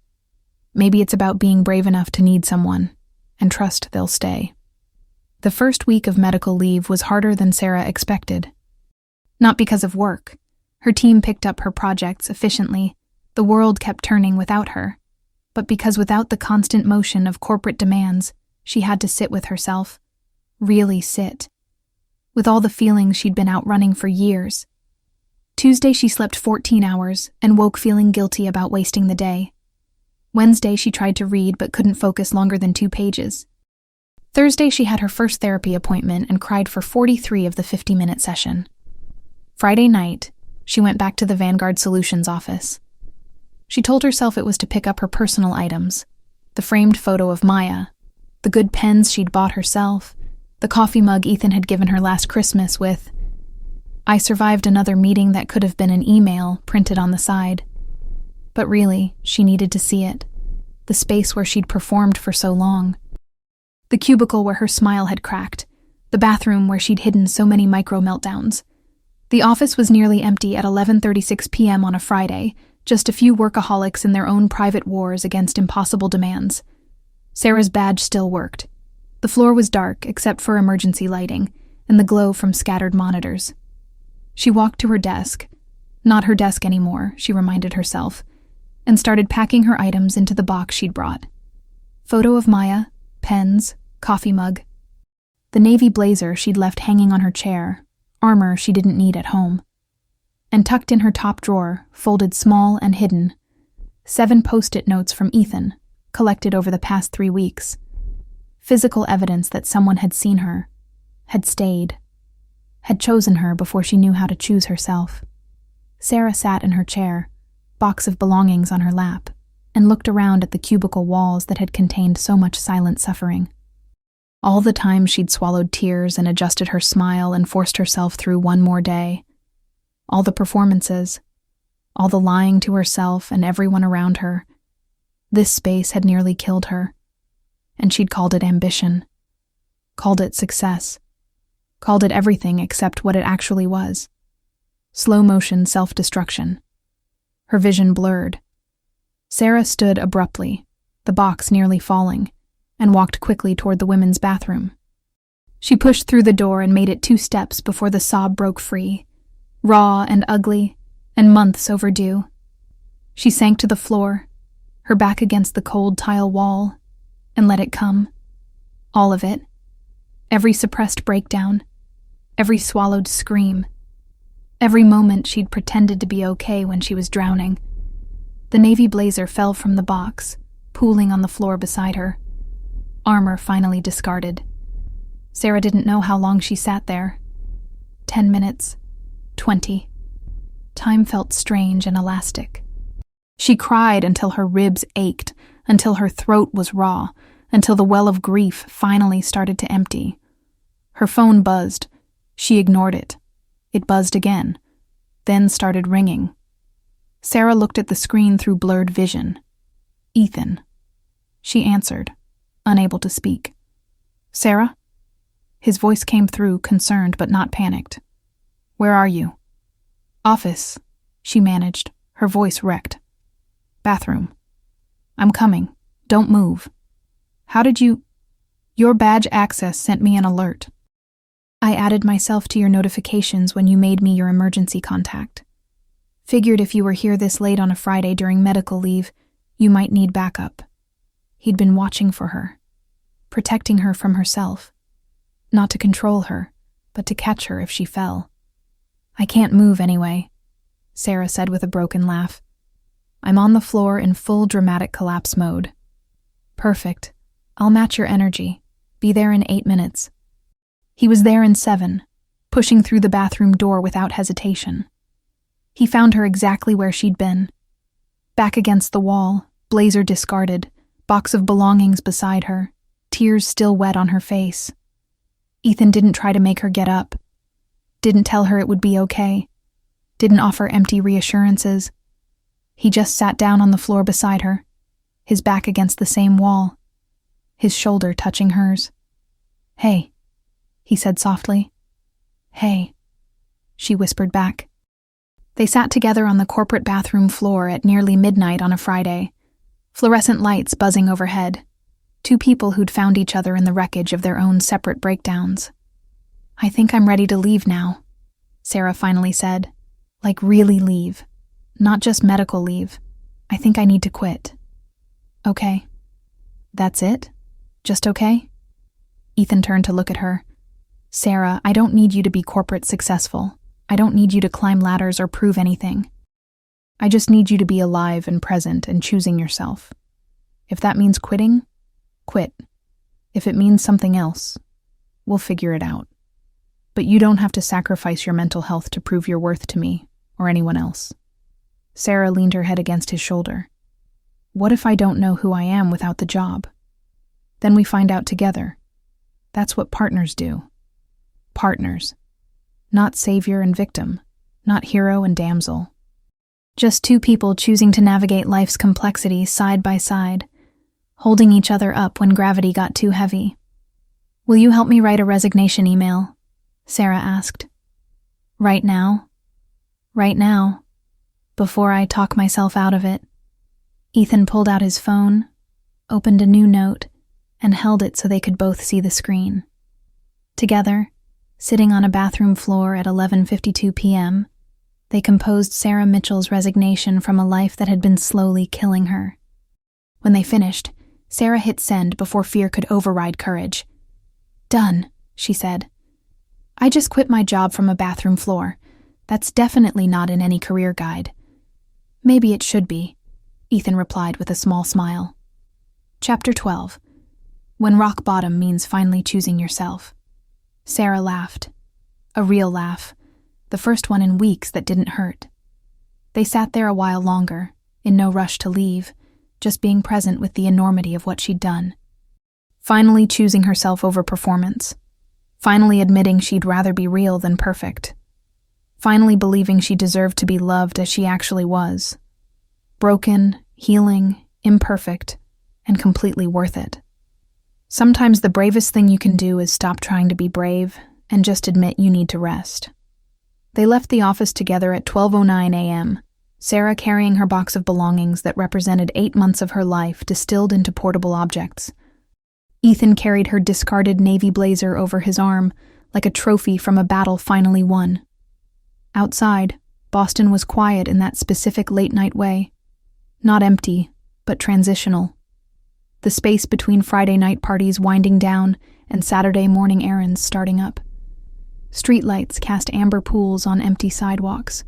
Maybe it's about being brave enough to need someone, and trust they'll stay." The first week of medical leave was harder than Sarah expected. Not because of work. Her team picked up her projects efficiently. The world kept turning without her. But because without the constant motion of corporate demands, she had to sit with herself. Really sit. With all the feelings she'd been outrunning for years. Tuesday she slept 14 hours and woke feeling guilty about wasting the day. Wednesday she tried to read but couldn't focus longer than 2 pages. Thursday, she had her first therapy appointment and cried for 43 of the 50-minute session. Friday night, she went back to the Vanguard Solutions office. She told herself it was to pick up her personal items, the framed photo of Maya, the good pens she'd bought herself, the coffee mug Ethan had given her last Christmas with, "I survived another meeting" that could have been an email printed on the side. But really, she needed to see it, the space where she'd performed for so long. The cubicle where her smile had cracked, the bathroom where she'd hidden so many micro-meltdowns. The office was nearly empty at 11:36 p.m. on a Friday, just a few workaholics in their own private wars against impossible demands. Sarah's badge still worked. The floor was dark except for emergency lighting and the glow from scattered monitors. She walked to her desk, not her desk anymore, she reminded herself, and started packing her items into the box she'd brought. Photo of Maya, pens, coffee mug. The navy blazer she'd left hanging on her chair, armor she didn't need at home. And tucked in her top drawer, folded small and hidden, 7 post-it notes from Ethan, collected over the past 3 weeks. Physical evidence that someone had seen her, had stayed, had chosen her before she knew how to choose herself. Sarah sat in her chair, box of belongings on her lap, and looked around at the cubicle walls that had contained so much silent suffering. All the time she'd swallowed tears and adjusted her smile and forced herself through one more day. All the performances, all the lying to herself and everyone around her. This space had nearly killed her, and she'd called it ambition, called it success, called it everything except what it actually was. Slow-motion self-destruction. Her vision blurred. Sarah stood abruptly, the box nearly falling, and walked quickly toward the women's bathroom. She pushed through the door and made it 2 steps before the sob broke free, raw and ugly, and months overdue. She sank to the floor, her back against the cold tile wall, and let it come. All of it. Every suppressed breakdown, every swallowed scream, every moment she'd pretended to be okay when she was drowning. The navy blazer fell from the box, pooling on the floor beside her. Armor finally discarded. Sarah didn't know how long she sat there. 10 minutes. 20. Time felt strange and elastic. She cried until her ribs ached, until her throat was raw, until the well of grief finally started to empty. Her phone buzzed. She ignored it. It buzzed again, then started ringing. Sarah looked at the screen through blurred vision. Ethan. She answered, unable to speak. "Sarah?" His voice came through, concerned but not panicked. "Where are you?" "Office," she managed, her voice wrecked. "Bathroom." "I'm coming. Don't move." "How did you—" "Your badge access sent me an alert. I added myself to your notifications when you made me your emergency contact. Figured if you were here this late on a Friday during medical leave, you might need backup." He'd been watching for her, protecting her from herself. Not to control her, but to catch her if she fell. "I can't move anyway," Sarah said with a broken laugh. "I'm on the floor in full dramatic collapse mode." "Perfect. I'll match your energy. Be there in 8 minutes." He was there in 7, pushing through the bathroom door without hesitation. He found her exactly where she'd been. Back against the wall, blazer discarded, box of belongings beside her, tears still wet on her face. Ethan didn't try to make her get up. Didn't tell her it would be okay. Didn't offer empty reassurances. He just sat down on the floor beside her, his back against the same wall, his shoulder touching hers. "Hey," he said softly. "Hey," she whispered back. They sat together on the corporate bathroom floor at nearly midnight on a Friday, fluorescent lights buzzing overhead, 2 people who'd found each other in the wreckage of their own separate breakdowns. "I think I'm ready to leave now," Sarah finally said. "Like really leave. Not just medical leave. I think I need to quit." "Okay. That's it? Just okay?" Ethan turned to look at her. "Sarah, I don't need you to be corporate successful. I don't need you to climb ladders or prove anything. I just need you to be alive and present and choosing yourself. If that means quitting, quit." If it means something else, we'll figure it out. But you don't have to sacrifice your mental health to prove your worth to me or anyone else. Sarah leaned her head against his shoulder. What if I don't know who I am without the job? Then we find out together. That's what partners do. Partners. Not savior and victim, not hero and damsel. Just two people choosing to navigate life's complexities side by side, holding each other up when gravity got too heavy. Will you help me write a resignation email? Sarah asked. Right now? Right now. Before I talk myself out of it. Ethan pulled out his phone, opened a new note, and held it so they could both see the screen. Together, sitting on a bathroom floor at 11:52 p.m., they composed Sarah Mitchell's resignation from a life that had been slowly killing her. When they finished, Sarah hit send before fear could override courage. Done, she said. I just quit my job from a bathroom floor. That's definitely not in any career guide. Maybe it should be, Ethan replied with a small smile. Chapter 12. When rock bottom means finally choosing yourself. Sarah laughed. A real laugh. The first one in weeks that didn't hurt. They sat there a while longer, in no rush to leave, just being present with the enormity of what she'd done. Finally choosing herself over performance. Finally admitting she'd rather be real than perfect. Finally believing she deserved to be loved as she actually was. Broken, healing, imperfect, and completely worth it. Sometimes the bravest thing you can do is stop trying to be brave and just admit you need to rest. They left the office together at 12:09 a.m., Sarah carrying her box of belongings that represented 8 months of her life distilled into portable objects. Ethan carried her discarded navy blazer over his arm like a trophy from a battle finally won. Outside, Boston was quiet in that specific late-night way. Not empty, but transitional. The space between Friday night parties winding down and Saturday morning errands starting up. Streetlights cast amber pools on empty sidewalks.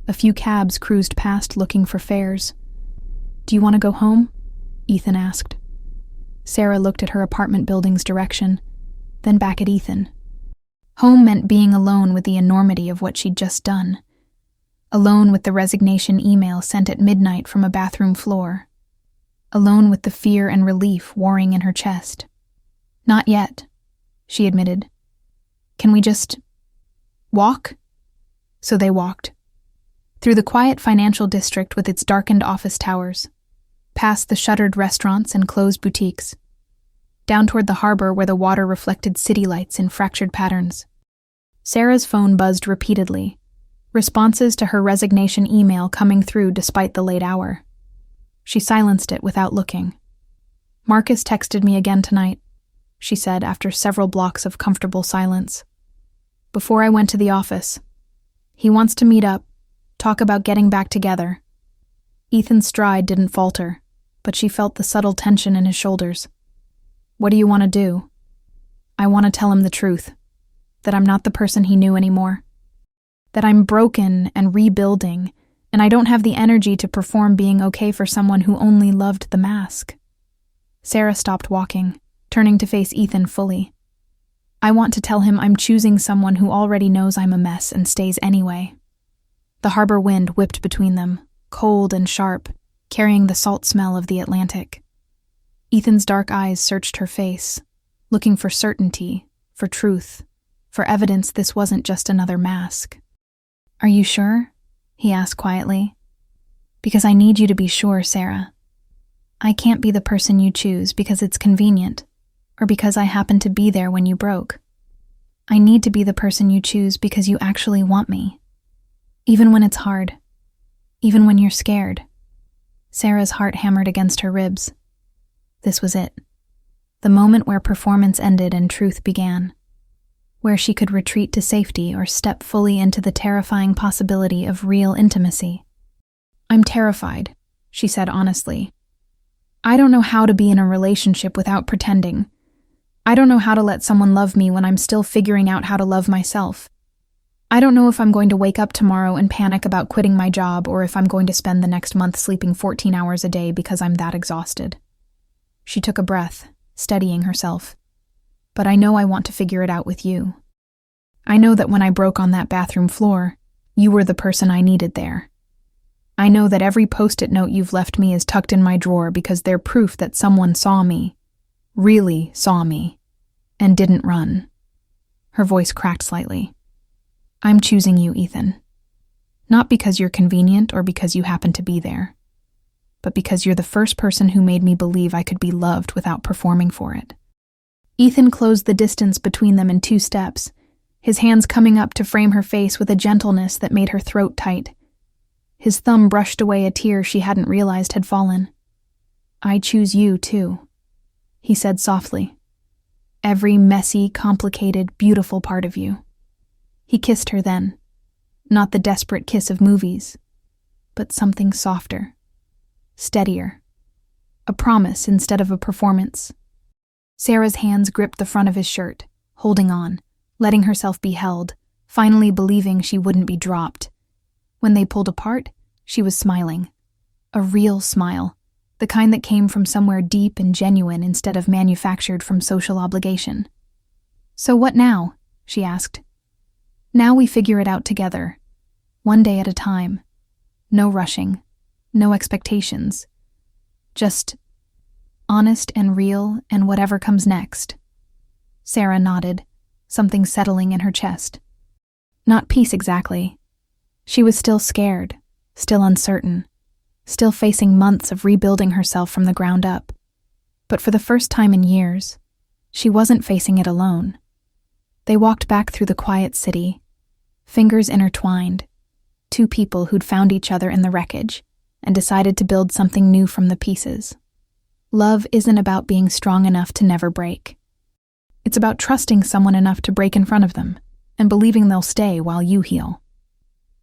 A few cabs cruised past looking for fares. Do you want to go home? Ethan asked. Sarah looked at her apartment building's direction, then back at Ethan. Home meant being alone with the enormity of what she'd just done. Alone with the resignation email sent at midnight from a bathroom floor. Alone with the fear and relief warring in her chest. Not yet, she admitted. Can we just walk? So they walked. Through the quiet financial district with its darkened office towers, past the shuttered restaurants and closed boutiques, down toward the harbor where the water reflected city lights in fractured patterns. Sarah's phone buzzed repeatedly, responses to her resignation email coming through despite the late hour. She silenced it without looking. Marcus texted me again tonight, she said after several blocks of comfortable silence. Before I went to the office. He wants to meet up, talk about getting back together. Ethan's stride didn't falter, but she felt the subtle tension in his shoulders. What do you want to do? I want to tell him the truth, that I'm not the person he knew anymore. That I'm broken and rebuilding, and I don't have the energy to perform being okay for someone who only loved the mask. Sarah stopped walking, turning to face Ethan fully. I want to tell him I'm choosing someone who already knows I'm a mess and stays anyway. The harbor wind whipped between them, cold and sharp, carrying the salt smell of the Atlantic. Ethan's dark eyes searched her face, looking for certainty, for truth, for evidence this wasn't just another mask. Are you sure? He asked quietly. Because I need you to be sure, Sarah. I can't be the person you choose because it's convenient, or because I happened to be there when you broke. I need to be the person you choose because you actually want me. Even when it's hard. Even when you're scared. Sarah's heart hammered against her ribs. This was it. The moment where performance ended and truth began. Where she could retreat to safety or step fully into the terrifying possibility of real intimacy. I'm terrified, she said honestly. I don't know how to be in a relationship without pretending. I don't know how to let someone love me when I'm still figuring out how to love myself. I don't know if I'm going to wake up tomorrow and panic about quitting my job or if I'm going to spend the next month sleeping 14 hours a day because I'm that exhausted. She took a breath, steadying herself. "But I know I want to figure it out with you. I know that when I broke on that bathroom floor, you were the person I needed there. I know that every post-it note you've left me is tucked in my drawer because they're proof that someone saw me, really saw me, and didn't run." Her voice cracked slightly. "I'm choosing you, Ethan. Not because you're convenient or because you happen to be there, but because you're the first person who made me believe I could be loved without performing for it." Ethan closed the distance between them in 2 steps, his hands coming up to frame her face with a gentleness that made her throat tight. His thumb brushed away a tear she hadn't realized had fallen. "I choose you, too," he said softly. "Every messy, complicated, beautiful part of you." He kissed her then, not the desperate kiss of movies, but something softer, steadier, a promise instead of a performance. Sarah's hands gripped the front of his shirt, holding on, letting herself be held, finally believing she wouldn't be dropped. When they pulled apart, she was smiling. A real smile, the kind that came from somewhere deep and genuine instead of manufactured from social obligation. "So what now?" she asked. "Now we figure it out together, one day at a time. No rushing, no expectations. Just honest and real and whatever comes next." Sarah nodded, something settling in her chest. Not peace exactly. She was still scared, still uncertain, still facing months of rebuilding herself from the ground up. But for the first time in years, she wasn't facing it alone. They walked back through the quiet city, fingers intertwined, 2 people who'd found each other in the wreckage and decided to build something new from the pieces. Love isn't about being strong enough to never break. It's about trusting someone enough to break in front of them and believing they'll stay while you heal.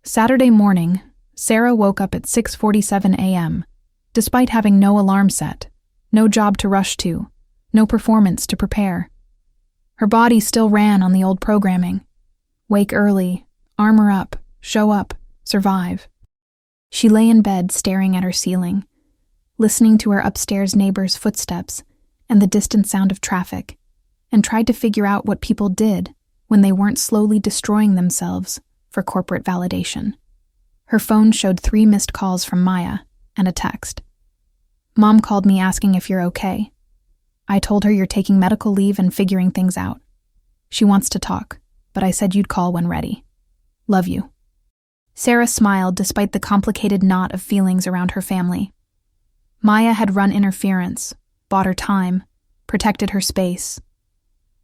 Saturday morning, Sarah woke up at 6:47 a.m., despite having no alarm set, no job to rush to, no performance to prepare. Her body still ran on the old programming. Wake early, armor up, show up, survive. She lay in bed staring at her ceiling, listening to her upstairs neighbor's footsteps and the distant sound of traffic, and tried to figure out what people did when they weren't slowly destroying themselves for corporate validation. Her phone showed 3 missed calls from Maya and a text. "Mom called me asking if you're okay. I told her you're taking medical leave and figuring things out. She wants to talk, but I said you'd call when ready. Love you." Sarah smiled despite the complicated knot of feelings around her family. Maya had run interference, bought her time, protected her space.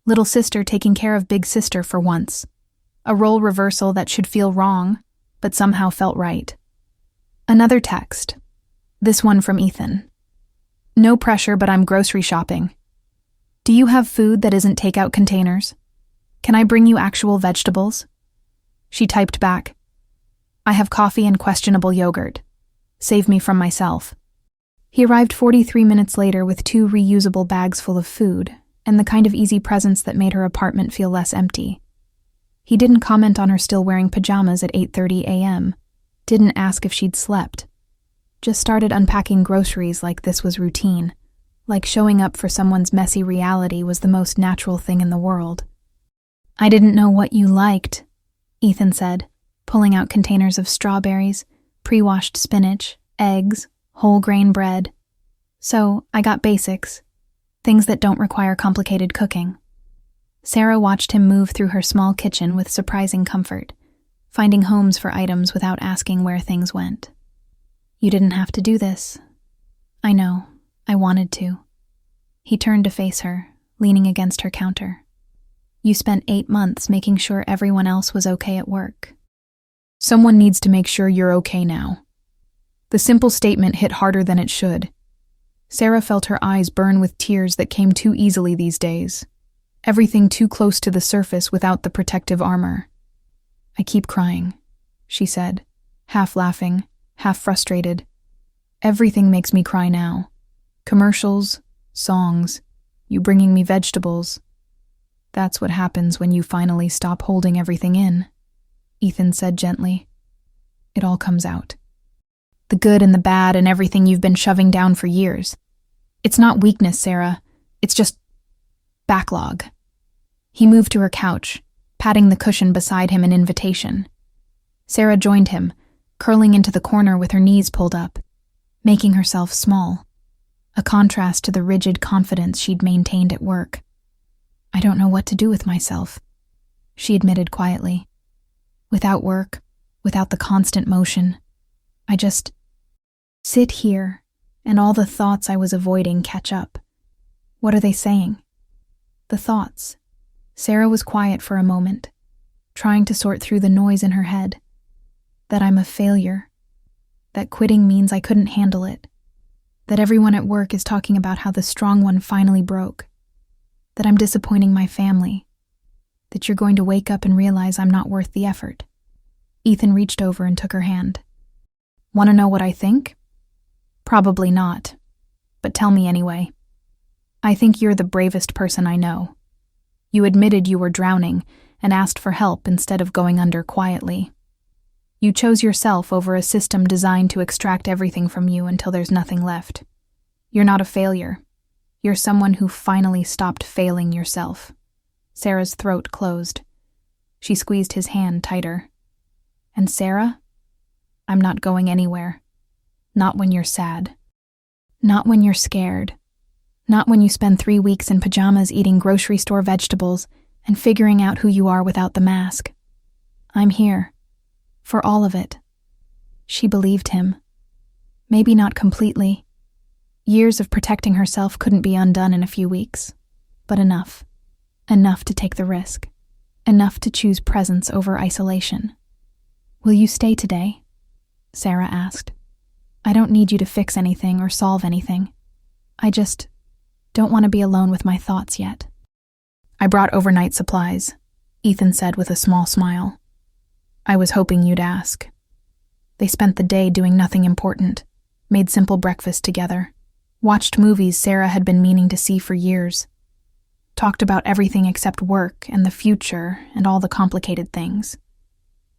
Little sister taking care of big sister for once. A role reversal that should feel wrong, but somehow felt right. Another text. This one from Ethan. "No pressure, but I'm grocery shopping. Do you have food that isn't takeout containers? Can I bring you actual vegetables?" She typed back, "I have coffee and questionable yogurt. Save me from myself." He arrived 43 minutes later with 2 reusable bags full of food and the kind of easy presence that made her apartment feel less empty. He didn't comment on her still wearing pajamas at 8:30 a.m., didn't ask if she'd slept. Just started unpacking groceries like this was routine, like showing up for someone's messy reality was the most natural thing in the world. "I didn't know what you liked," Ethan said, pulling out containers of strawberries, pre-washed spinach, eggs, whole grain bread. "So I got basics, things that don't require complicated cooking." Sarah watched him move through her small kitchen with surprising comfort, finding homes for items without asking where things went. "You didn't have to do this." "I know, I wanted to." He turned to face her, leaning against her counter. "You spent 8 months making sure everyone else was okay at work. Someone needs to make sure you're okay now." The simple statement hit harder than it should. Sarah felt her eyes burn with tears that came too easily these days. Everything too close to the surface without the protective armor. "I keep crying," she said, half laughing, half frustrated. "Everything makes me cry now. Commercials, songs, you bringing me vegetables. That's what happens when you finally stop holding everything in," Ethan said gently. "It all comes out. The good and the bad and everything you've been shoving down for years. It's not weakness, Sarah. It's just Backlog. He moved to her couch, patting the cushion beside him in invitation. Sarah joined him, curling into the corner with her knees pulled up, making herself small, a contrast to the rigid confidence she'd maintained at work. "I don't know what to do with myself," she admitted quietly. "Without work, without the constant motion, I just sit here, and all the thoughts I was avoiding catch up." "What are they saying?" "The thoughts." Sarah was quiet for a moment, trying to sort through the noise in her head. That I'm a failure. That quitting means I couldn't handle it. That everyone at work is talking about how the strong one finally broke. That I'm disappointing my family. That you're going to wake up and realize I'm not worth the effort. Ethan reached over and took her hand. "Want to know what I think?" "Probably not. But tell me anyway." "I think you're the bravest person I know. You admitted you were drowning and asked for help instead of going under quietly. You chose yourself over a system designed to extract everything from you until there's nothing left. You're not a failure. You're someone who finally stopped failing yourself." Sarah's throat closed. She squeezed his hand tighter. "And Sarah, I'm not going anywhere. Not when you're sad. Not when you're scared. Not when you spend 3 weeks in pajamas eating grocery store vegetables and figuring out who you are without the mask. I'm here. For all of it." She believed him. Maybe not completely. Years of protecting herself couldn't be undone in a few weeks. But enough. Enough to take the risk. Enough to choose presence over isolation. "Will you stay today?" Sarah asked. "I don't need you to fix anything or solve anything. I just don't want to be alone with my thoughts yet." "I brought overnight supplies," Ethan said with a small smile. "I was hoping you'd ask." They spent the day doing nothing important, made simple breakfast together, watched movies Sarah had been meaning to see for years, talked about everything except work and the future and all the complicated things.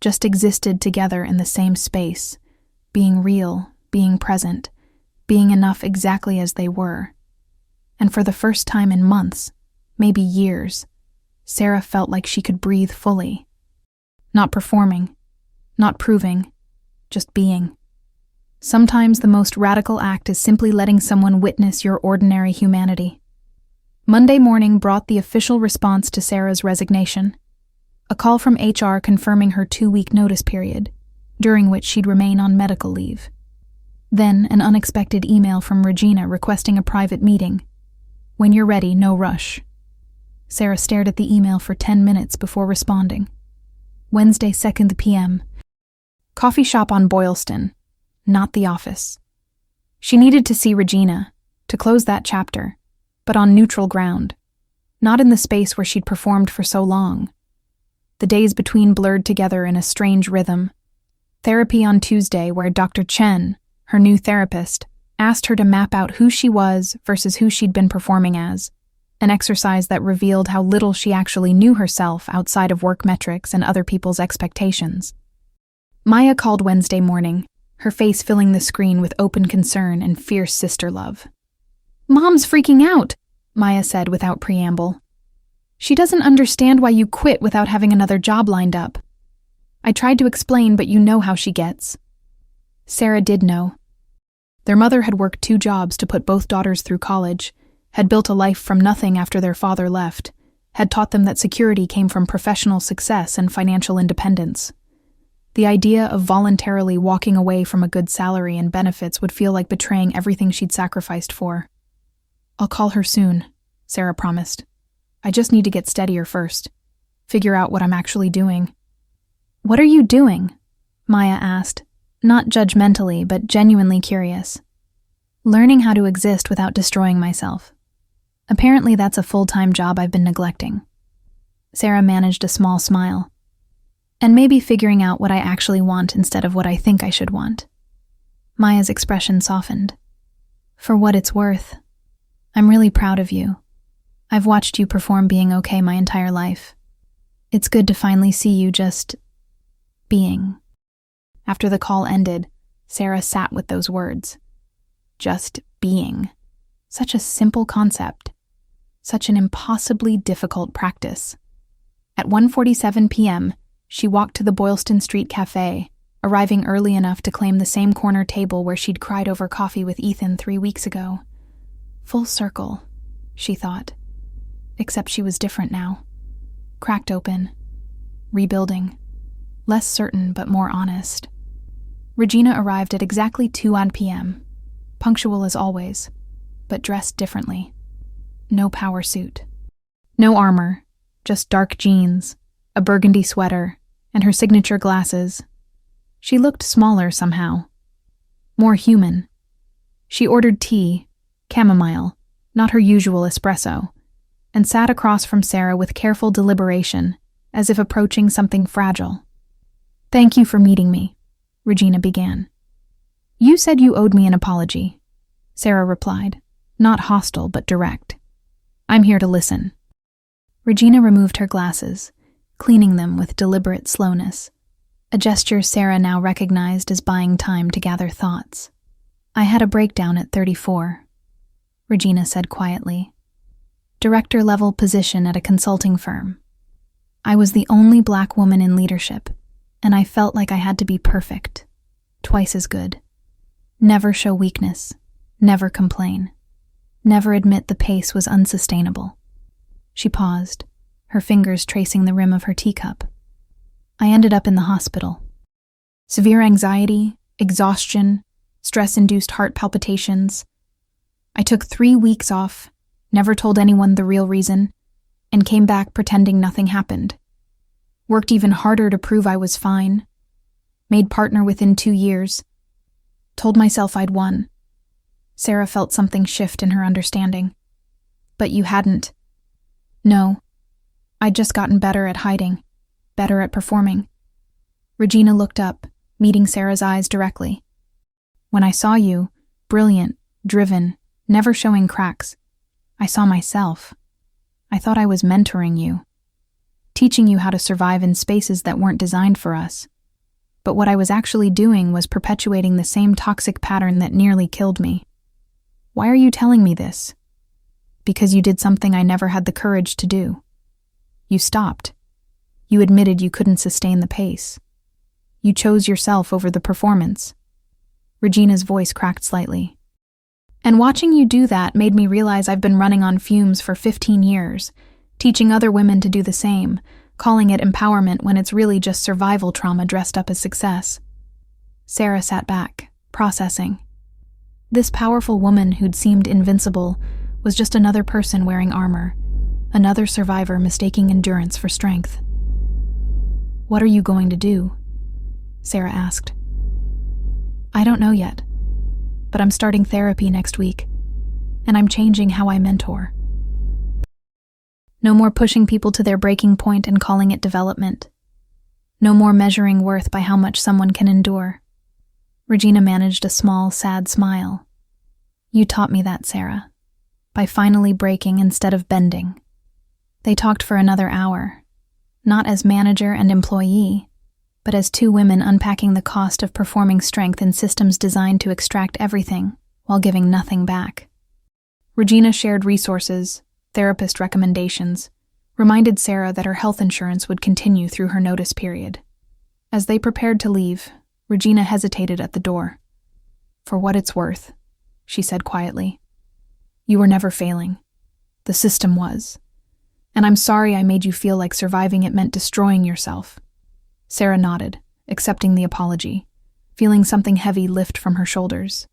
Just existed together in the same space, being real, being present, being enough exactly as they were. And for the first time in months, maybe years, Sarah felt like she could breathe fully. Not performing, not proving, just being. Sometimes the most radical act is simply letting someone witness your ordinary humanity. Monday morning brought the official response to Sarah's resignation. A call from HR confirming her 2-week notice period, during which she'd remain on medical leave. Then an unexpected email from Regina requesting a private meeting. "When you're ready, no rush." Sarah stared at the email for 10 minutes before responding. Wednesday, 2 p.m. Coffee shop on Boylston, not the office. She needed to see Regina, to close that chapter, but on neutral ground, not in the space where she'd performed for so long. The days between blurred together in a strange rhythm. Therapy on Tuesday, where Dr. Chen, her new therapist, asked her to map out who she was versus who she'd been performing as. An exercise that revealed how little she actually knew herself outside of work metrics and other people's expectations. Maya called Wednesday morning, her face filling the screen with open concern and fierce sister love. "Mom's freaking out," Maya said without preamble. "She doesn't understand why you quit without having another job lined up. I tried to explain, but you know how she gets." Sarah did know. Their mother had worked 2 jobs to put both daughters through college, had built a life from nothing after their father left, had taught them that security came from professional success and financial independence. The idea of voluntarily walking away from a good salary and benefits would feel like betraying everything she'd sacrificed for. "I'll call her soon," Sarah promised. "I just need to get steadier first. Figure out what I'm actually doing." "What are you doing?" Maya asked, not judgmentally but genuinely curious. "Learning how to exist without destroying myself. Apparently that's a full-time job I've been neglecting." Sarah managed a small smile. "And maybe figuring out what I actually want instead of what I think I should want." Maya's expression softened. "For what it's worth, I'm really proud of you. I've watched you perform being okay my entire life. It's good to finally see you just being." After the call ended, Sarah sat with those words. Just being. Such a simple concept. Such an impossibly difficult practice. At 1:47 p.m., she walked to the Boylston Street Cafe, arriving early enough to claim the same corner table where she'd cried over coffee with Ethan 3 weeks ago. Full circle, she thought. Except she was different now. Cracked open. Rebuilding. Less certain but more honest. Regina arrived at exactly 2 p.m., punctual as always, but dressed differently. No power suit. No armor, just dark jeans, a burgundy sweater, and her signature glasses. She looked smaller somehow. More human. She ordered tea, chamomile, not her usual espresso, and sat across from Sarah with careful deliberation, as if approaching something fragile. "Thank you for meeting me," Regina began. "You said you owed me an apology," Sarah replied, not hostile but direct. "I'm here to listen." Regina removed her glasses, cleaning them with deliberate slowness, a gesture Sarah now recognized as buying time to gather thoughts. "I had a breakdown at 34, Regina said quietly. Director-level position at a consulting firm. I was the only Black woman in leadership, and I felt like I had to be perfect, twice as good. Never show weakness, never complain, never admit the pace was unsustainable. She paused, her fingers tracing the rim of her teacup. I ended up in the hospital. Severe anxiety, exhaustion, stress-induced heart palpitations. I took 3 weeks off, never told anyone the real reason, and came back pretending nothing happened. Worked even harder to prove I was fine. Made partner within 2 years. Told myself I'd won. Sarah felt something shift in her understanding. But you hadn't. No. I'd just gotten better at hiding, better at performing. Regina looked up, meeting Sarah's eyes directly. When I saw you, brilliant, driven, never showing cracks, I saw myself. I thought I was mentoring you, teaching you how to survive in spaces that weren't designed for us. But what I was actually doing was perpetuating the same toxic pattern that nearly killed me. Why are you telling me this? Because you did something I never had the courage to do. You stopped. You admitted you couldn't sustain the pace. You chose yourself over the performance. Regina's voice cracked slightly. And watching you do that made me realize I've been running on fumes for 15 years, teaching other women to do the same, calling it empowerment when it's really just survival trauma dressed up as success. Sarah sat back, processing. This powerful woman who'd seemed invincible was just another person wearing armor, another survivor mistaking endurance for strength. What are you going to do? Sarah asked. I don't know yet, but I'm starting therapy next week, and I'm changing how I mentor. No more pushing people to their breaking point and calling it development. No more measuring worth by how much someone can endure. Regina managed a small, sad smile. You taught me that, Sarah, by finally breaking instead of bending. They talked for another hour, not as manager and employee, but as 2 women unpacking the cost of performing strength in systems designed to extract everything while giving nothing back. Regina shared resources, therapist recommendations, reminded Sarah that her health insurance would continue through her notice period. As they prepared to leave, Regina hesitated at the door. For what it's worth, she said quietly. You were never failing. The system was. And I'm sorry I made you feel like surviving it meant destroying yourself. Sarah nodded, accepting the apology, feeling something heavy lift from her shoulders.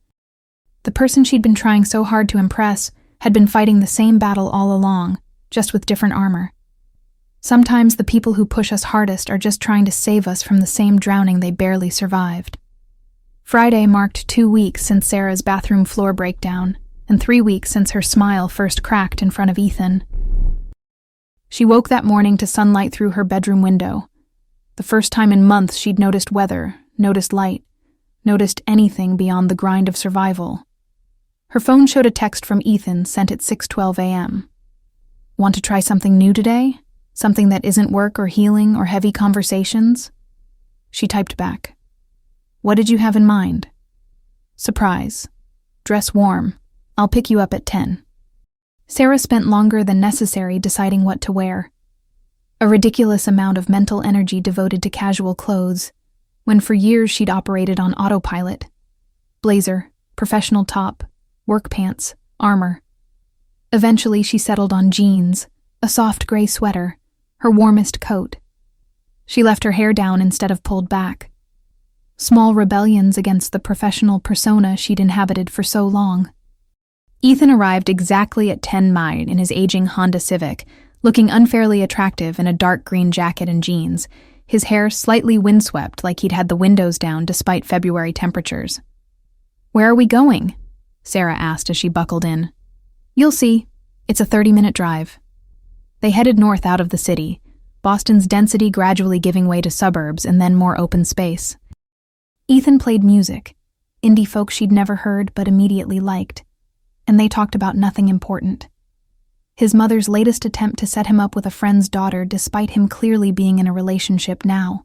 The person she'd been trying so hard to impress had been fighting the same battle all along, just with different armor. Sometimes the people who push us hardest are just trying to save us from the same drowning they barely survived. Friday marked 2 weeks since Sarah's bathroom floor breakdown, and 3 weeks since her smile first cracked in front of Ethan. She woke that morning to sunlight through her bedroom window. The first time in months she'd noticed weather, noticed light, noticed anything beyond the grind of survival. Her phone showed a text from Ethan sent at 6:12 a.m. Want to try something new today? Something that isn't work or healing or heavy conversations? She typed back. What did you have in mind? Surprise. Dress warm. I'll pick you up at 10. Sarah spent longer than necessary deciding what to wear. A ridiculous amount of mental energy devoted to casual clothes, when for years she'd operated on autopilot. Blazer, professional top, work pants, armor. Eventually she settled on jeans, a soft gray sweater, her warmest coat. She left her hair down instead of pulled back. Small rebellions against the professional persona she'd inhabited for so long. Ethan arrived exactly at 10 Maid in his aging Honda Civic, looking unfairly attractive in a dark green jacket and jeans, his hair slightly windswept like he'd had the windows down despite February temperatures. "Where are we going?" Sarah asked as she buckled in. "You'll see. It's a 30-minute drive." They headed north out of the city, Boston's density gradually giving way to suburbs and then more open space. Ethan played music, indie folk she'd never heard but immediately liked, and they talked about nothing important. His mother's latest attempt to set him up with a friend's daughter despite him clearly being in a relationship now.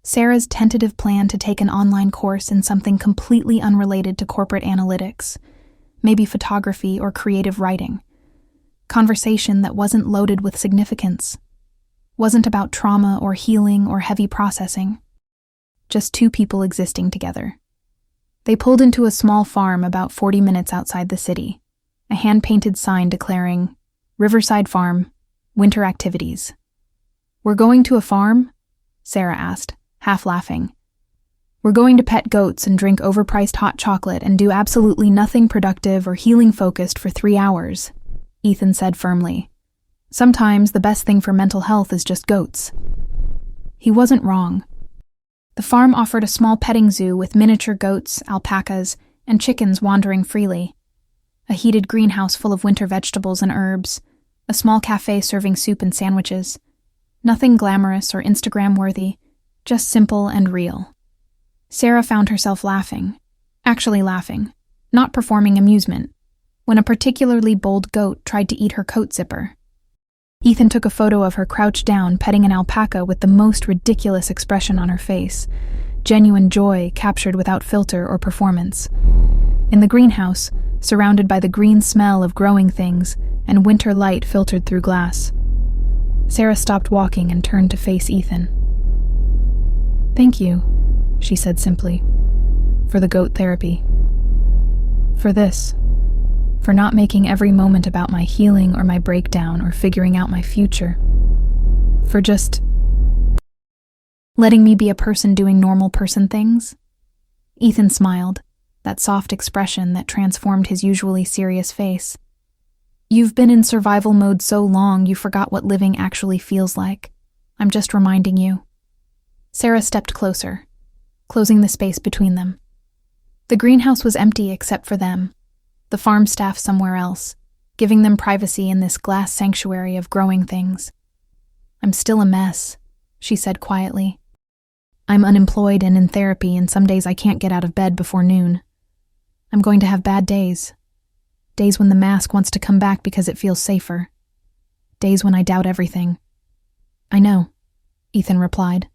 Sarah's tentative plan to take an online course in something completely unrelated to corporate analytics, maybe photography or creative writing. Conversation that wasn't loaded with significance. Wasn't about trauma or healing or heavy processing. Just two people existing together. They pulled into a small farm about 40 minutes outside the city, a hand-painted sign declaring, "Riverside Farm, Winter Activities." "We're going to a farm?" Sarah asked, half laughing. "We're going to pet goats and drink overpriced hot chocolate and do absolutely nothing productive or healing-focused for 3 hours," Ethan said firmly. "Sometimes the best thing for mental health is just goats." He wasn't wrong. The farm offered a small petting zoo with miniature goats, alpacas, and chickens wandering freely. A heated greenhouse full of winter vegetables and herbs, a small cafe serving soup and sandwiches. Nothing glamorous or Instagram-worthy, just simple and real. Sarah found herself laughing, actually laughing, not performing amusement, when a particularly bold goat tried to eat her coat zipper. Ethan took a photo of her crouched down petting an alpaca with the most ridiculous expression on her face, genuine joy captured without filter or performance. In the greenhouse, surrounded by the green smell of growing things and winter light filtered through glass. Sarah stopped walking and turned to face Ethan. "Thank you," she said simply, "for the goat therapy. For this. For not making every moment about my healing or my breakdown or figuring out my future. For just letting me be a person doing normal person things." Ethan smiled, that soft expression that transformed his usually serious face. "You've been in survival mode so long you forgot what living actually feels like. I'm just reminding you." Sarah stepped closer, closing the space between them. The greenhouse was empty except for them, the farm staff somewhere else, giving them privacy in this glass sanctuary of growing things. "I'm still a mess," she said quietly. "I'm unemployed and in therapy, and some days I can't get out of bed before noon. I'm going to have bad days. Days when the mask wants to come back because it feels safer. Days when I doubt everything." "I know," Ethan replied,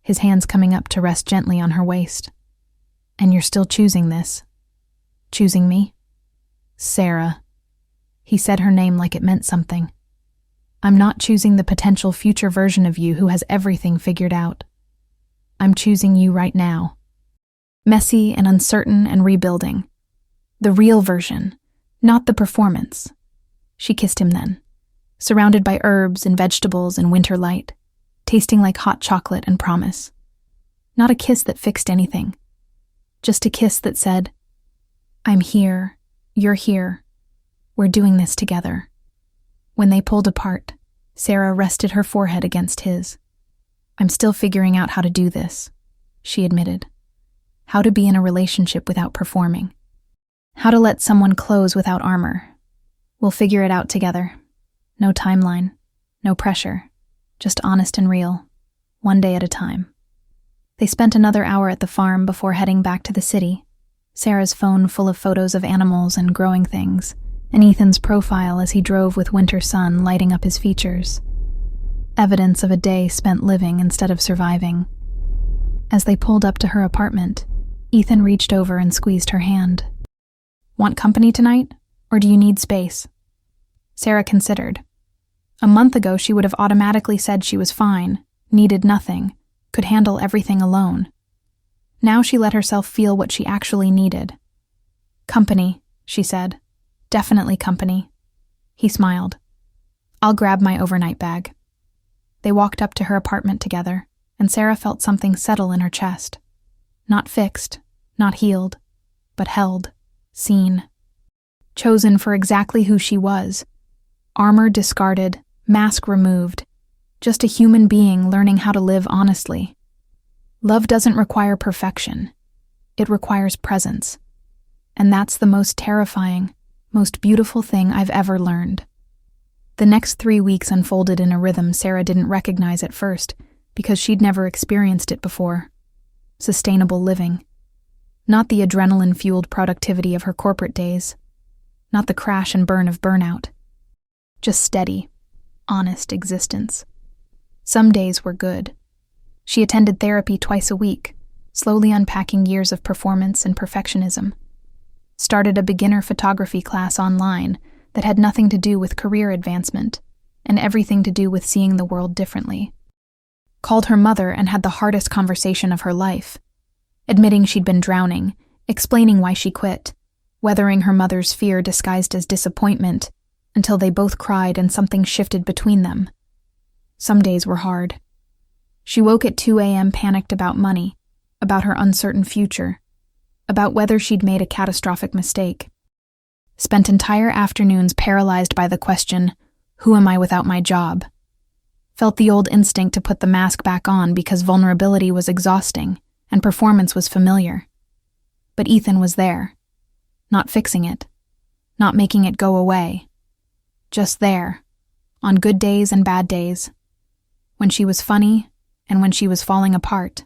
his hands coming up to rest gently on her waist. "And you're still choosing this. Choosing me?" "Sarah." He said her name like it meant something. "I'm not choosing the potential future version of you who has everything figured out. I'm choosing you right now. Messy and uncertain and rebuilding. The real version, not the performance." She kissed him then, surrounded by herbs and vegetables and winter light, tasting like hot chocolate and promise. Not a kiss that fixed anything. Just a kiss that said, "I'm here. You're here. We're doing this together." When they pulled apart, Sarah rested her forehead against his. "I'm still figuring out how to do this," she admitted. "How to be in a relationship without performing. How to let someone close without armor. We'll figure it out together. No timeline, no pressure, just honest and real, one day at a time." They spent another hour at the farm before heading back to the city, Sarah's phone full of photos of animals and growing things, and Ethan's profile as he drove with winter sun lighting up his features. Evidence of a day spent living instead of surviving. As they pulled up to her apartment, Ethan reached over and squeezed her hand. "Want company tonight, or do you need space?" Sarah considered. A month ago, she would have automatically said she was fine, needed nothing, could handle everything alone. Now she let herself feel what she actually needed. Company, she said. Definitely company. He smiled. I'll grab my overnight bag. They walked up to her apartment together, and Sarah felt something settle in her chest. Not fixed, not healed, but held, seen. Chosen for exactly who she was. Armor discarded, mask removed. Just a human being learning how to live honestly. Love doesn't require perfection. It requires presence. And that's the most terrifying, most beautiful thing I've ever learned. The next 3 weeks unfolded in a rhythm Sarah didn't recognize at first because she'd never experienced it before. Sustainable living. Not the adrenaline-fueled productivity of her corporate days. Not the crash and burn of burnout. Just steady, honest existence. Some days were good. She attended therapy twice a week, slowly unpacking years of performance and perfectionism. Started a beginner photography class online that had nothing to do with career advancement and everything to do with seeing the world differently. Called her mother and had the hardest conversation of her life, admitting she'd been drowning, explaining why she quit, weathering her mother's fear disguised as disappointment until they both cried and something shifted between them. Some days were hard. She woke at 2 a.m. panicked about money, about her uncertain future, about whether she'd made a catastrophic mistake. Spent entire afternoons paralyzed by the question, who am I without my job? Felt the old instinct to put the mask back on because vulnerability was exhausting and performance was familiar. But Ethan was there, not fixing it, not making it go away. Just there, on good days and bad days, when she was funny and when she was falling apart,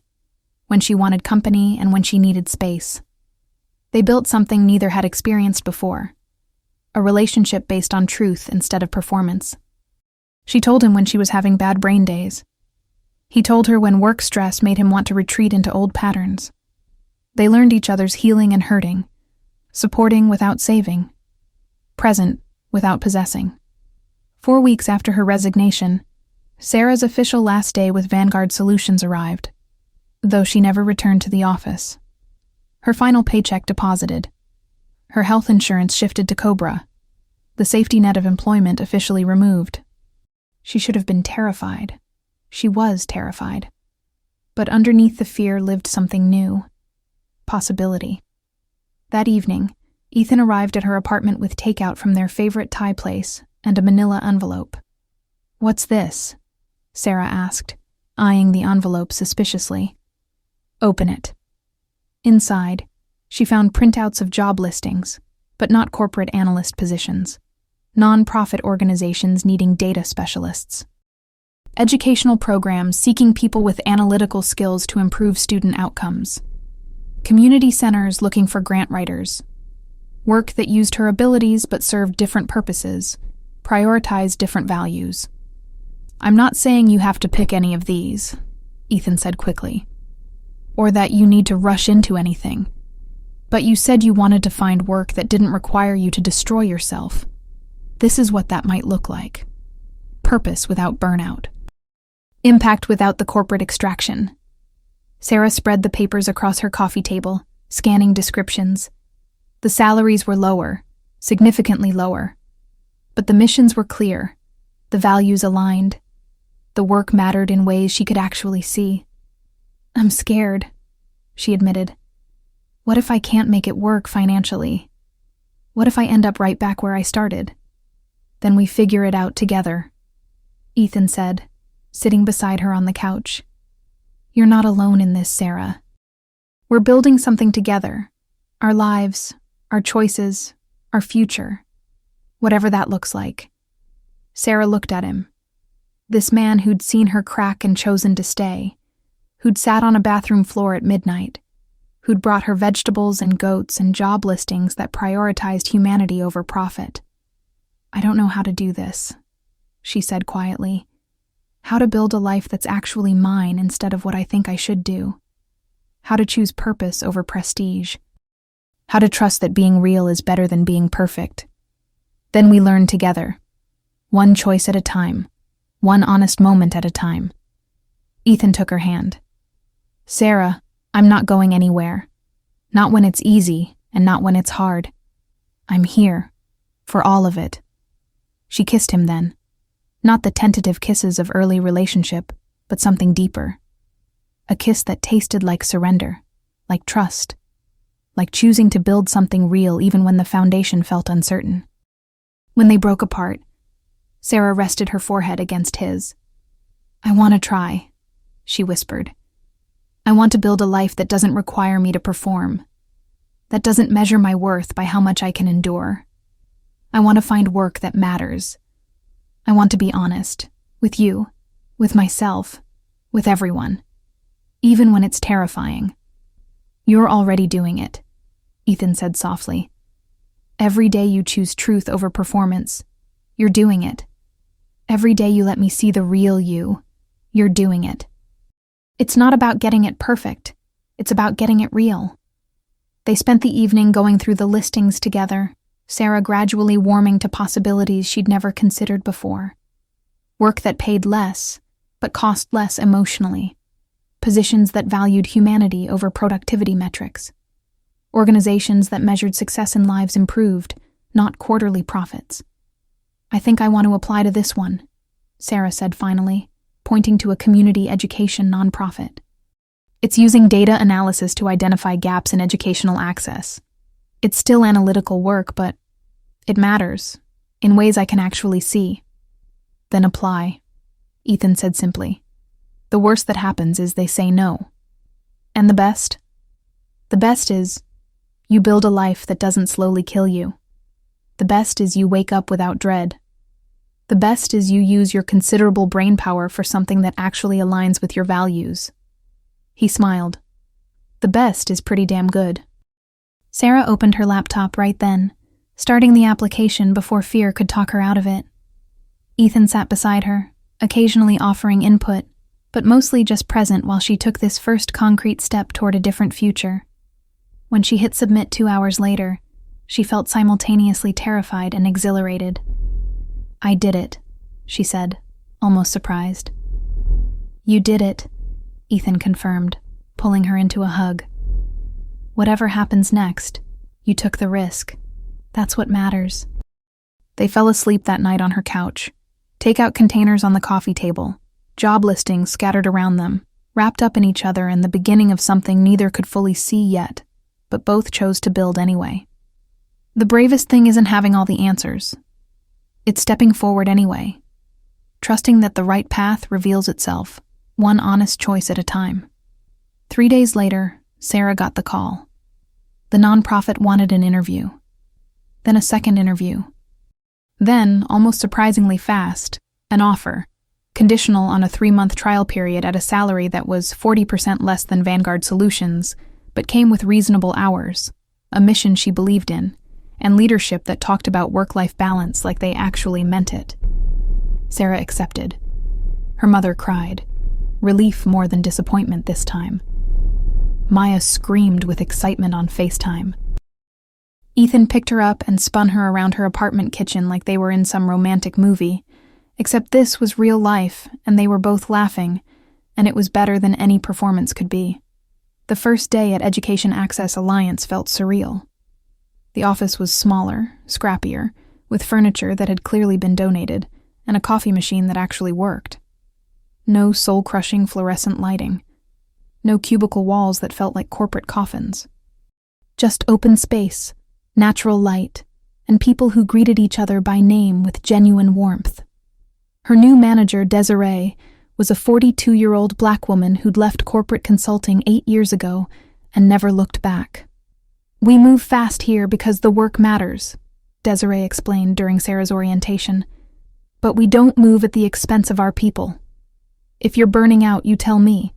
when she wanted company and when she needed space. They built something neither had experienced before. A relationship based on truth instead of performance. She told him when she was having bad brain days. He told her when work stress made him want to retreat into old patterns. They learned each other's healing and hurting, supporting without saving, present without possessing. 4 weeks after her resignation, Sarah's official last day with Vanguard Solutions arrived, though she never returned to the office. Her final paycheck deposited. Her health insurance shifted to Cobra, the safety net of employment officially removed. She should have been terrified. She was terrified. But underneath the fear lived something new. Possibility. That evening, Ethan arrived at her apartment with takeout from their favorite Thai place and a manila envelope. "What's this?" Sarah asked, eyeing the envelope suspiciously. "Open it." Inside, she found printouts of job listings, but not corporate analyst positions. Non-profit organizations needing data specialists. Educational programs seeking people with analytical skills to improve student outcomes. Community centers looking for grant writers. Work that used her abilities but served different purposes, prioritized different values. "I'm not saying you have to pick any of these," Ethan said quickly, "or that you need to rush into anything. But you said you wanted to find work that didn't require you to destroy yourself. This is what that might look like. Purpose without burnout. Impact without the corporate extraction." Sarah spread the papers across her coffee table, scanning descriptions. The salaries were lower, significantly lower. But the missions were clear, the values aligned. The work mattered in ways she could actually see. "I'm scared," she admitted. "What if I can't make it work financially? What if I end up right back where I started?" "Then we figure it out together," Ethan said, sitting beside her on the couch. "You're not alone in this, Sarah. We're building something together. Our lives, our choices, our future. Whatever that looks like." Sarah looked at him. This man who'd seen her crack and chosen to stay, who'd sat on a bathroom floor at midnight, who'd brought her vegetables and goats and job listings that prioritized humanity over profit. "I don't know how to do this," she said quietly. "How to build a life that's actually mine instead of what I think I should do. How to choose purpose over prestige. How to trust that being real is better than being perfect." Then we learned together, One choice at a time. One honest moment at a time. Ethan took her hand. Sarah, I'm not going anywhere. Not when it's easy, and not when it's hard. I'm here. For all of it. She kissed him then. Not the tentative kisses of early relationship, but something deeper. A kiss that tasted like surrender, like trust, like choosing to build something real even when the foundation felt uncertain. When they broke apart, Sarah rested her forehead against his. I want to try, she whispered. I want to build a life that doesn't require me to perform, that doesn't measure my worth by how much I can endure. I want to find work that matters. I want to be honest, with you, with myself, with everyone, even when it's terrifying. You're already doing it, Ethan said softly. Every day you choose truth over performance, you're doing it. Every day you let me see the real you, you're doing it. It's not about getting it perfect, it's about getting it real. They spent the evening going through the listings together, Sarah gradually warming to possibilities she'd never considered before. Work that paid less, but cost less emotionally. Positions that valued humanity over productivity metrics. Organizations that measured success in lives improved, not quarterly profits. I think I want to apply to this one, Sarah said finally, pointing to a community education nonprofit. It's using data analysis to identify gaps in educational access. It's still analytical work, but it matters, in ways I can actually see. Then apply, Ethan said simply. The worst that happens is they say no. And the best? The best is you build a life that doesn't slowly kill you. The best is you wake up without dread. The best is you use your considerable brain power for something that actually aligns with your values. He smiled. The best is pretty damn good. Sarah opened her laptop right then, starting the application before fear could talk her out of it. Ethan sat beside her, occasionally offering input, but mostly just present while she took this first concrete step toward a different future. When she hit submit 2 hours later, she felt simultaneously terrified and exhilarated. I did it, she said, almost surprised. You did it, Ethan confirmed, pulling her into a hug. Whatever happens next, you took the risk. That's what matters. They fell asleep that night on her couch, takeout containers on the coffee table, job listings scattered around them, wrapped up in each other and the beginning of something neither could fully see yet, but both chose to build anyway. The bravest thing isn't having all the answers. It's stepping forward anyway, trusting that the right path reveals itself, one honest choice at a time. 3 days later, Sarah got the call. The nonprofit wanted an interview. Then a second interview. Then, almost surprisingly fast, an offer, conditional on a 3-month trial period at a salary that was 40% less than Vanguard Solutions, but came with reasonable hours, a mission she believed in, and leadership that talked about work-life balance like they actually meant it. Sarah accepted. Her mother cried, relief more than disappointment this time. Maya screamed with excitement on FaceTime. Ethan picked her up and spun her around her apartment kitchen like they were in some romantic movie, except this was real life, and they were both laughing, and it was better than any performance could be. The first day at Education Access Alliance felt surreal. The office was smaller, scrappier, with furniture that had clearly been donated, and a coffee machine that actually worked. No soul-crushing fluorescent lighting. No cubicle walls that felt like corporate coffins. Just open space, natural light, and people who greeted each other by name with genuine warmth. Her new manager, Desiree, was a 42-year-old black woman who'd left corporate consulting 8 years ago and never looked back. We move fast here because the work matters, Desiree explained during Sarah's orientation. But we don't move at the expense of our people. If you're burning out, you tell me.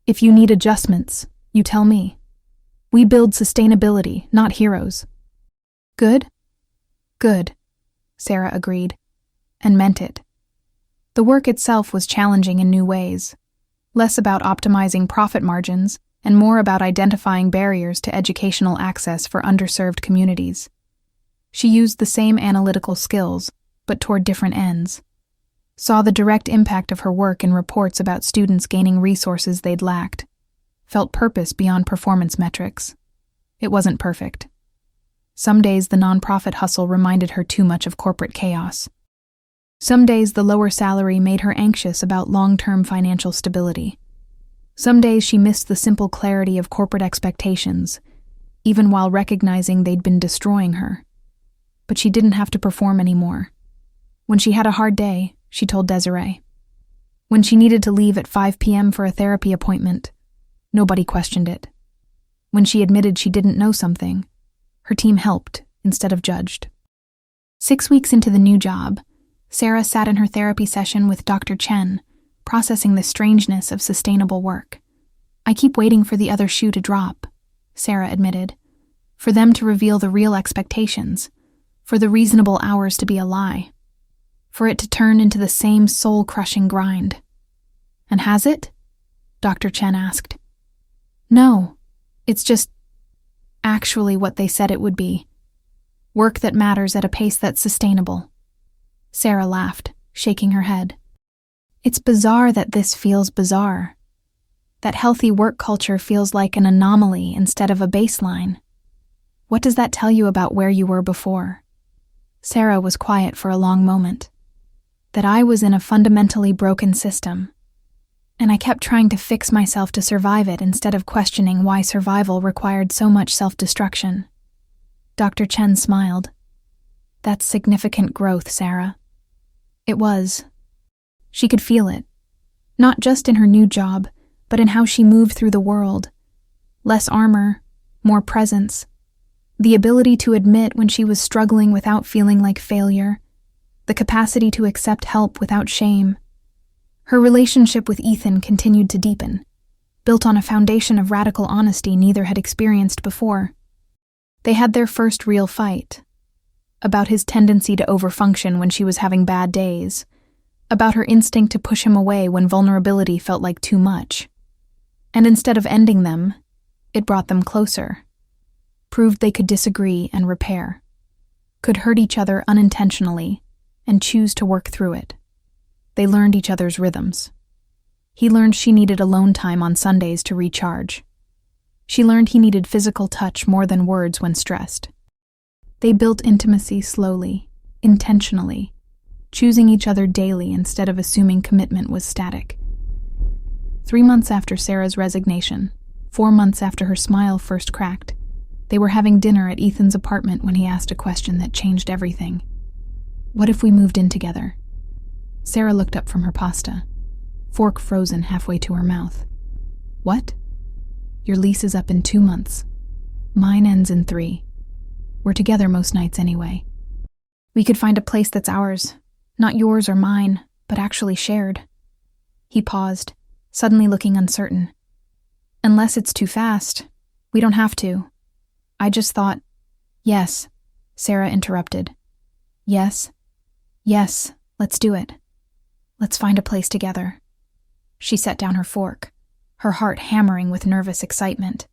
If you need adjustments, you tell me. We build sustainability, not heroes. Good? Good, Sarah agreed, and meant it. The work itself was challenging in new ways, less about optimizing profit margins and more about identifying barriers to educational access for underserved communities. She used the same analytical skills, but toward different ends. Saw the direct impact of her work in reports about students gaining resources they'd lacked. Felt purpose beyond performance metrics. It wasn't perfect. Some days the nonprofit hustle reminded her too much of corporate chaos. Some days the lower salary made her anxious about long-term financial stability. Some days she missed the simple clarity of corporate expectations, even while recognizing they'd been destroying her. But she didn't have to perform anymore. When she had a hard day, she told Desiree. When she needed to leave at 5 p.m. for a therapy appointment, nobody questioned it. When she admitted she didn't know something, her team helped instead of judged. 6 weeks into the new job, Sarah sat in her therapy session with Dr. Chen, processing the strangeness of sustainable work. "I keep waiting for the other shoe to drop," Sarah admitted, "for them to reveal the real expectations, for the reasonable hours to be a lie, for it to turn into the same soul-crushing grind." "And has it?" Dr. Chen asked. "No, it's just actually what they said it would be. Work that matters at a pace that's sustainable." Sarah laughed, shaking her head. "It's bizarre that this feels bizarre. That healthy work culture feels like an anomaly instead of a baseline. What does that tell you about where you were before?" Sarah was quiet for a long moment. "That I was in a fundamentally broken system, and I kept trying to fix myself to survive it instead of questioning why survival required so much self-destruction." Dr. Chen smiled. "That's significant growth, Sarah." It was. She could feel it, not just in her new job, but in how she moved through the world. Less armor, more presence. The ability to admit when she was struggling without feeling like failure. The capacity to accept help without shame. Her relationship with Ethan continued to deepen, built on a foundation of radical honesty neither had experienced before. They had their first real fight, about his tendency to overfunction when she was having bad days, about her instinct to push him away when vulnerability felt like too much. And instead of ending them, it brought them closer, proved they could disagree and repair, could hurt each other unintentionally, and choose to work through it. They learned each other's rhythms. He learned she needed alone time on Sundays to recharge. She learned he needed physical touch more than words when stressed. They built intimacy slowly, intentionally, choosing each other daily instead of assuming commitment was static. 3 months after Sarah's resignation, 4 months after her smile first cracked, they were having dinner at Ethan's apartment when he asked a question that changed everything. "What if we moved in together?" Sarah looked up from her pasta, fork frozen halfway to her mouth. "What?" "Your lease is up in 2 months. Mine ends in 3. We're together most nights anyway. We could find a place that's ours, not yours or mine, but actually shared." He paused, suddenly looking uncertain. "Unless it's too fast, we don't have to. I just thought—" "Yes," Sarah interrupted. "Yes, let's do it. Let's find a place together." She set down her fork, her heart hammering with nervous excitement.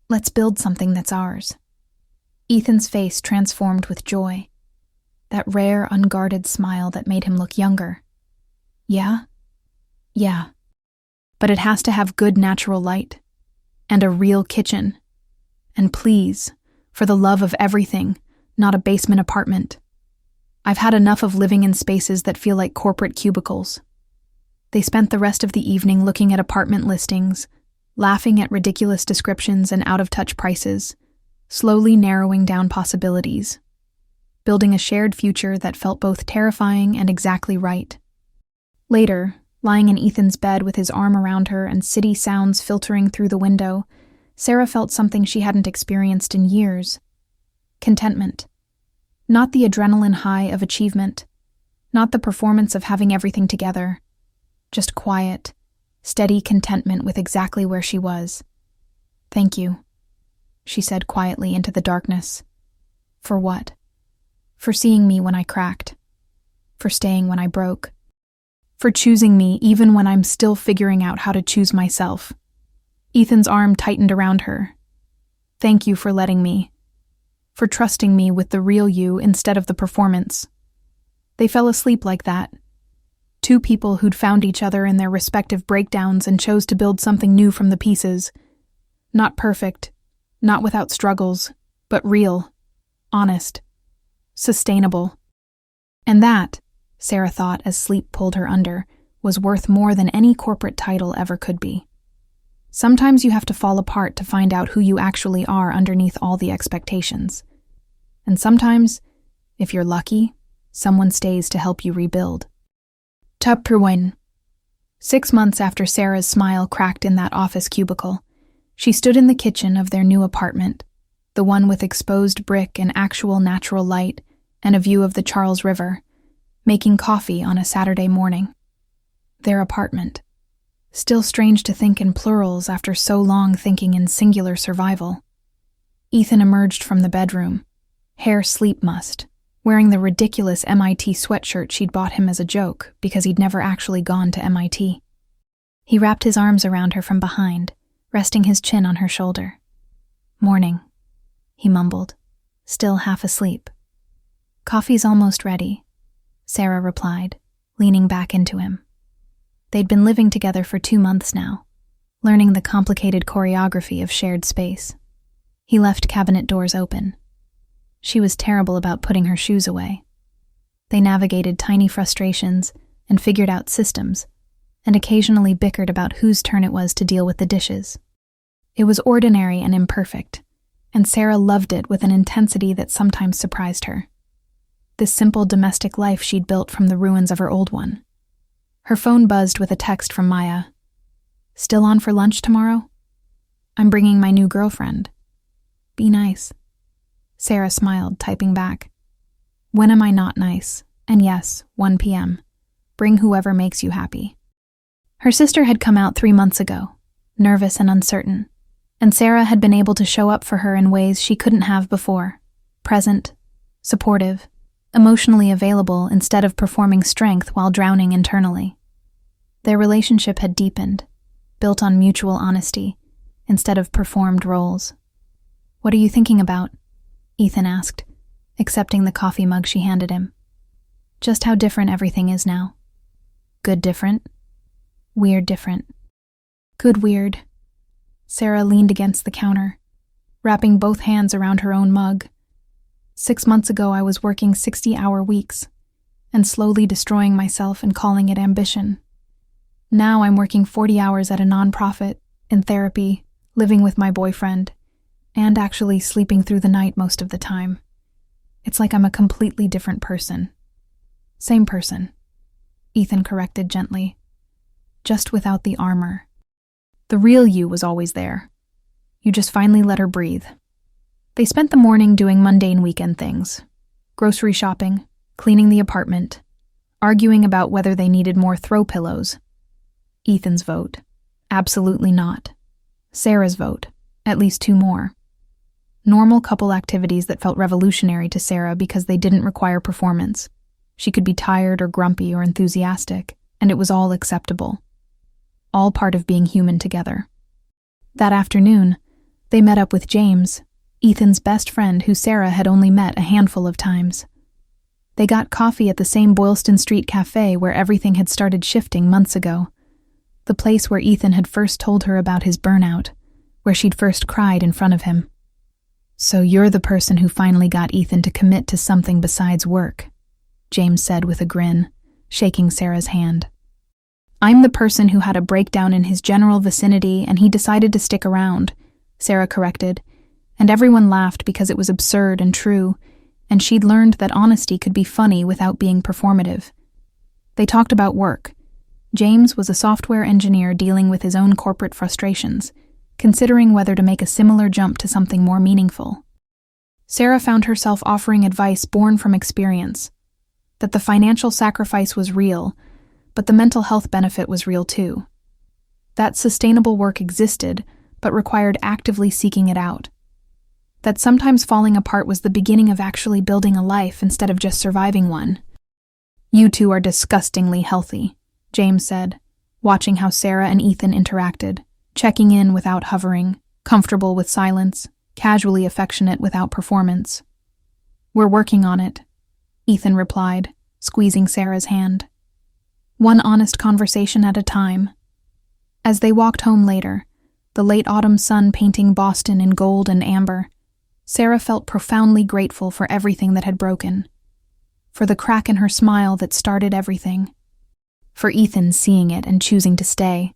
"Let's build something that's ours." Ethan's face transformed with joy, that rare, unguarded smile that made him look younger. "Yeah? Yeah. But it has to have good natural light, and a real kitchen. And please, for the love of everything, not a basement apartment. I've had enough of living in spaces that feel like corporate cubicles." They spent the rest of the evening looking at apartment listings, laughing at ridiculous descriptions and out-of-touch prices, slowly narrowing down possibilities, building a shared future that felt both terrifying and exactly right. Later, lying in Ethan's bed with his arm around her and city sounds filtering through the window, Sarah felt something she hadn't experienced in years. Contentment. Not the adrenaline high of achievement, not the performance of having everything together, just quiet, steady contentment with exactly where she was. "Thank you," she said quietly into the darkness. "For what? For seeing me when I cracked. For staying when I broke. For choosing me even when I'm still figuring out how to choose myself." Ethan's arm tightened around her. "Thank you for letting me. For trusting me with the real you instead of the performance." They fell asleep like that. Two people who'd found each other in their respective breakdowns and chose to build something new from the pieces. Not perfect, not without struggles, but real, honest, sustainable. And that, Sarah thought as sleep pulled her under, was worth more than any corporate title ever could be. Sometimes you have to fall apart to find out who you actually are underneath all the expectations. And sometimes, if you're lucky, someone stays to help you rebuild. Tupperwine. 6 months after Sarah's smile cracked in that office cubicle, she stood in the kitchen of their new apartment, the one with exposed brick and actual natural light and a view of the Charles River, making coffee on a Saturday morning. Their apartment. Still strange to think in plurals after so long thinking in singular survival. Ethan emerged from the bedroom, hair sleep mussed, wearing the ridiculous MIT sweatshirt she'd bought him as a joke because he'd never actually gone to MIT. He wrapped his arms around her from behind, resting his chin on her shoulder. "Morning," he mumbled, still half asleep. "Coffee's almost ready," Sarah replied, leaning back into him. They'd been living together for 2 months now, learning the complicated choreography of shared space. He left cabinet doors open. She was terrible about putting her shoes away. They navigated tiny frustrations and figured out systems, and occasionally bickered about whose turn it was to deal with the dishes. It was ordinary and imperfect, and Sarah loved it with an intensity that sometimes surprised her. This simple domestic life she'd built from the ruins of her old one. Her phone buzzed with a text from Maya. "Still on for lunch tomorrow? I'm bringing my new girlfriend. Be nice." Sarah smiled, typing back. "When am I not nice? And yes, 1 p.m. Bring whoever makes you happy." Her sister had come out 3 months ago, nervous and uncertain, and Sarah had been able to show up for her in ways she couldn't have before, present, supportive, emotionally available instead of performing strength while drowning internally. Their relationship had deepened, built on mutual honesty, instead of performed roles. "What are you thinking about?" Ethan asked, accepting the coffee mug she handed him. "Just how different everything is now. Good different. Weird different. Good weird." Sarah leaned against the counter, wrapping both hands around her own mug. 6 months ago I was working 60-hour weeks and slowly destroying myself and calling it ambition. Now I'm working 40 hours at a nonprofit, in therapy, living with my boyfriend, and actually sleeping through the night most of the time. It's like I'm a completely different person. Same person, Ethan corrected gently, just without the armor. The real you was always there. You just finally let her breathe. They spent the morning doing mundane weekend things. Grocery shopping, cleaning the apartment, arguing about whether they needed more throw pillows. Ethan's vote, absolutely not. Sarah's vote, at least 2 more. Normal couple activities that felt revolutionary to Sarah because they didn't require performance. She could be tired or grumpy or enthusiastic, and it was all acceptable. All part of being human together. That afternoon, they met up with James, Ethan's best friend who Sarah had only met a handful of times. They got coffee at the same Boylston Street cafe where everything had started shifting months ago. The place where Ethan had first told her about his burnout, where she'd first cried in front of him. "So you're the person who finally got Ethan to commit to something besides work," James said with a grin, shaking Sarah's hand. "I'm the person who had a breakdown in his general vicinity and he decided to stick around," Sarah corrected, and everyone laughed because it was absurd and true, and she'd learned that honesty could be funny without being performative. They talked about work. James was a software engineer dealing with his own corporate frustrations, considering whether to make a similar jump to something more meaningful. Sarah found herself offering advice born from experience, that the financial sacrifice was real, but the mental health benefit was real too. That sustainable work existed, but required actively seeking it out. That sometimes falling apart was the beginning of actually building a life instead of just surviving one. "You two are disgustingly healthy," James said, watching how Sarah and Ethan interacted, checking in without hovering, comfortable with silence, casually affectionate without performance. "We're working on it," Ethan replied, squeezing Sarah's hand. One honest conversation at a time. As they walked home later, the late autumn sun painting Boston in gold and amber, Sarah felt profoundly grateful for everything that had broken. For the crack in her smile that started everything. For Ethan seeing it and choosing to stay.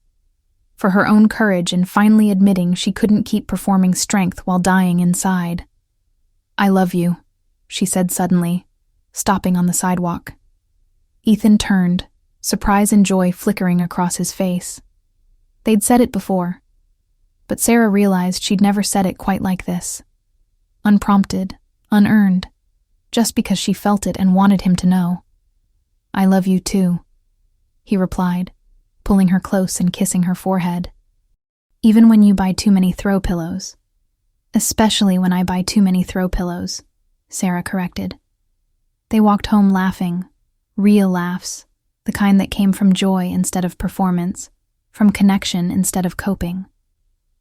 For her own courage in finally admitting she couldn't keep performing strength while dying inside. "I love you," she said suddenly, stopping on the sidewalk. Ethan turned, surprise and joy flickering across his face. They'd said it before, but Sarah realized she'd never said it quite like this. Unprompted, unearned, just because she felt it and wanted him to know. "I love you too," he replied, pulling her close and kissing her forehead. "Even when you buy too many throw pillows." "Especially when I buy too many throw pillows," Sarah corrected. They walked home laughing, real laughs, the kind that came from joy instead of performance, from connection instead of coping.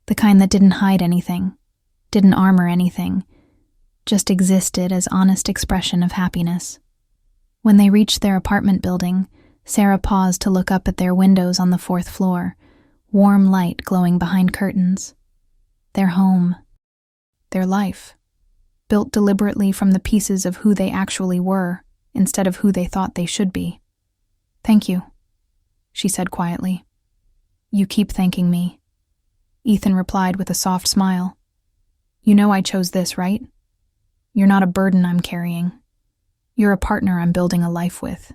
The kind that didn't hide anything, didn't armor anything, just existed as honest expression of happiness. When they reached their apartment building, Sarah paused to look up at their windows on the 4th floor, warm light glowing behind curtains. Their home. Their life. Built deliberately from the pieces of who they actually were, instead of who they thought they should be. "Thank you," she said quietly. "You keep thanking me," Ethan replied with a soft smile. "You know I chose this, right? You're not a burden I'm carrying. You're a partner I'm building a life with.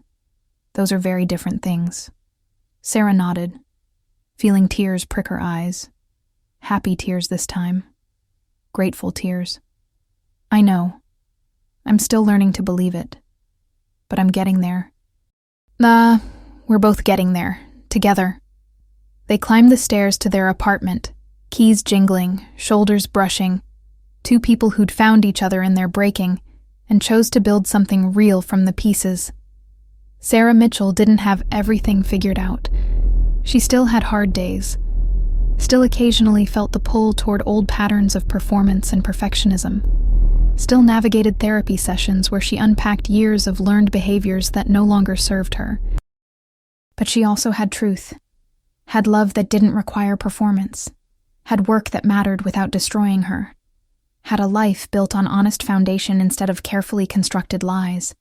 Those are very different things." Sarah nodded, feeling tears prick her eyes. Happy tears this time. Grateful tears. "I know. I'm still learning to believe it. But I'm getting there." We're both getting there, together." They climbed the stairs to their apartment, keys jingling, shoulders brushing, two people who'd found each other in their breaking and chose to build something real from the pieces. Sarah Mitchell didn't have everything figured out. She still had hard days, still occasionally felt the pull toward old patterns of performance and perfectionism, still navigated therapy sessions where she unpacked years of learned behaviors that no longer served her. But she also had truth, had love that didn't require performance, had work that mattered without destroying her, had a life built on honest foundation instead of carefully constructed lies.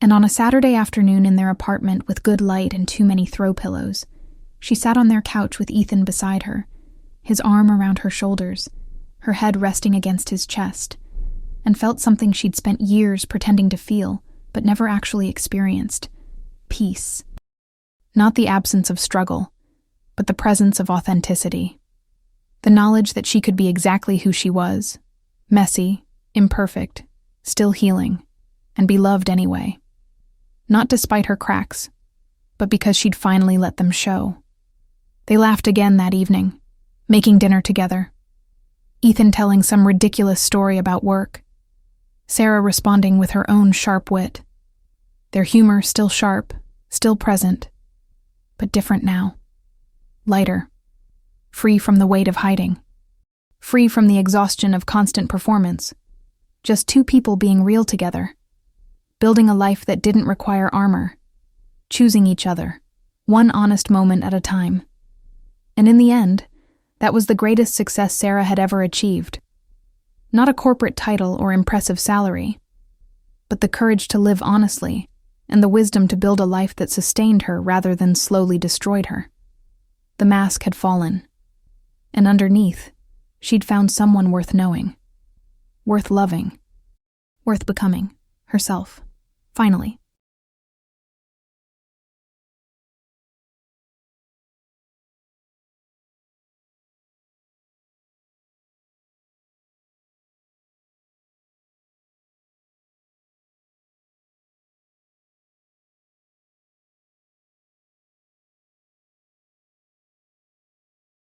And on a Saturday afternoon in their apartment with good light and too many throw pillows, she sat on their couch with Ethan beside her, his arm around her shoulders, her head resting against his chest, and felt something she'd spent years pretending to feel, but never actually experienced. Peace. Not the absence of struggle, but the presence of authenticity. The knowledge that she could be exactly who she was, messy, imperfect, still healing, and be loved anyway. Not despite her cracks, but because she'd finally let them show. They laughed again that evening, making dinner together. Ethan telling some ridiculous story about work, Sarah responding with her own sharp wit. Their humor still sharp, still present, but different now. Lighter, free from the weight of hiding, free from the exhaustion of constant performance. Just two people being real together, building a life that didn't require armor, choosing each other, one honest moment at a time. And in the end, that was the greatest success Sarah had ever achieved. Not a corporate title or impressive salary, but the courage to live honestly and the wisdom to build a life that sustained her rather than slowly destroyed her. The mask had fallen, and underneath, she'd found someone worth knowing, worth loving, worth becoming herself, finally.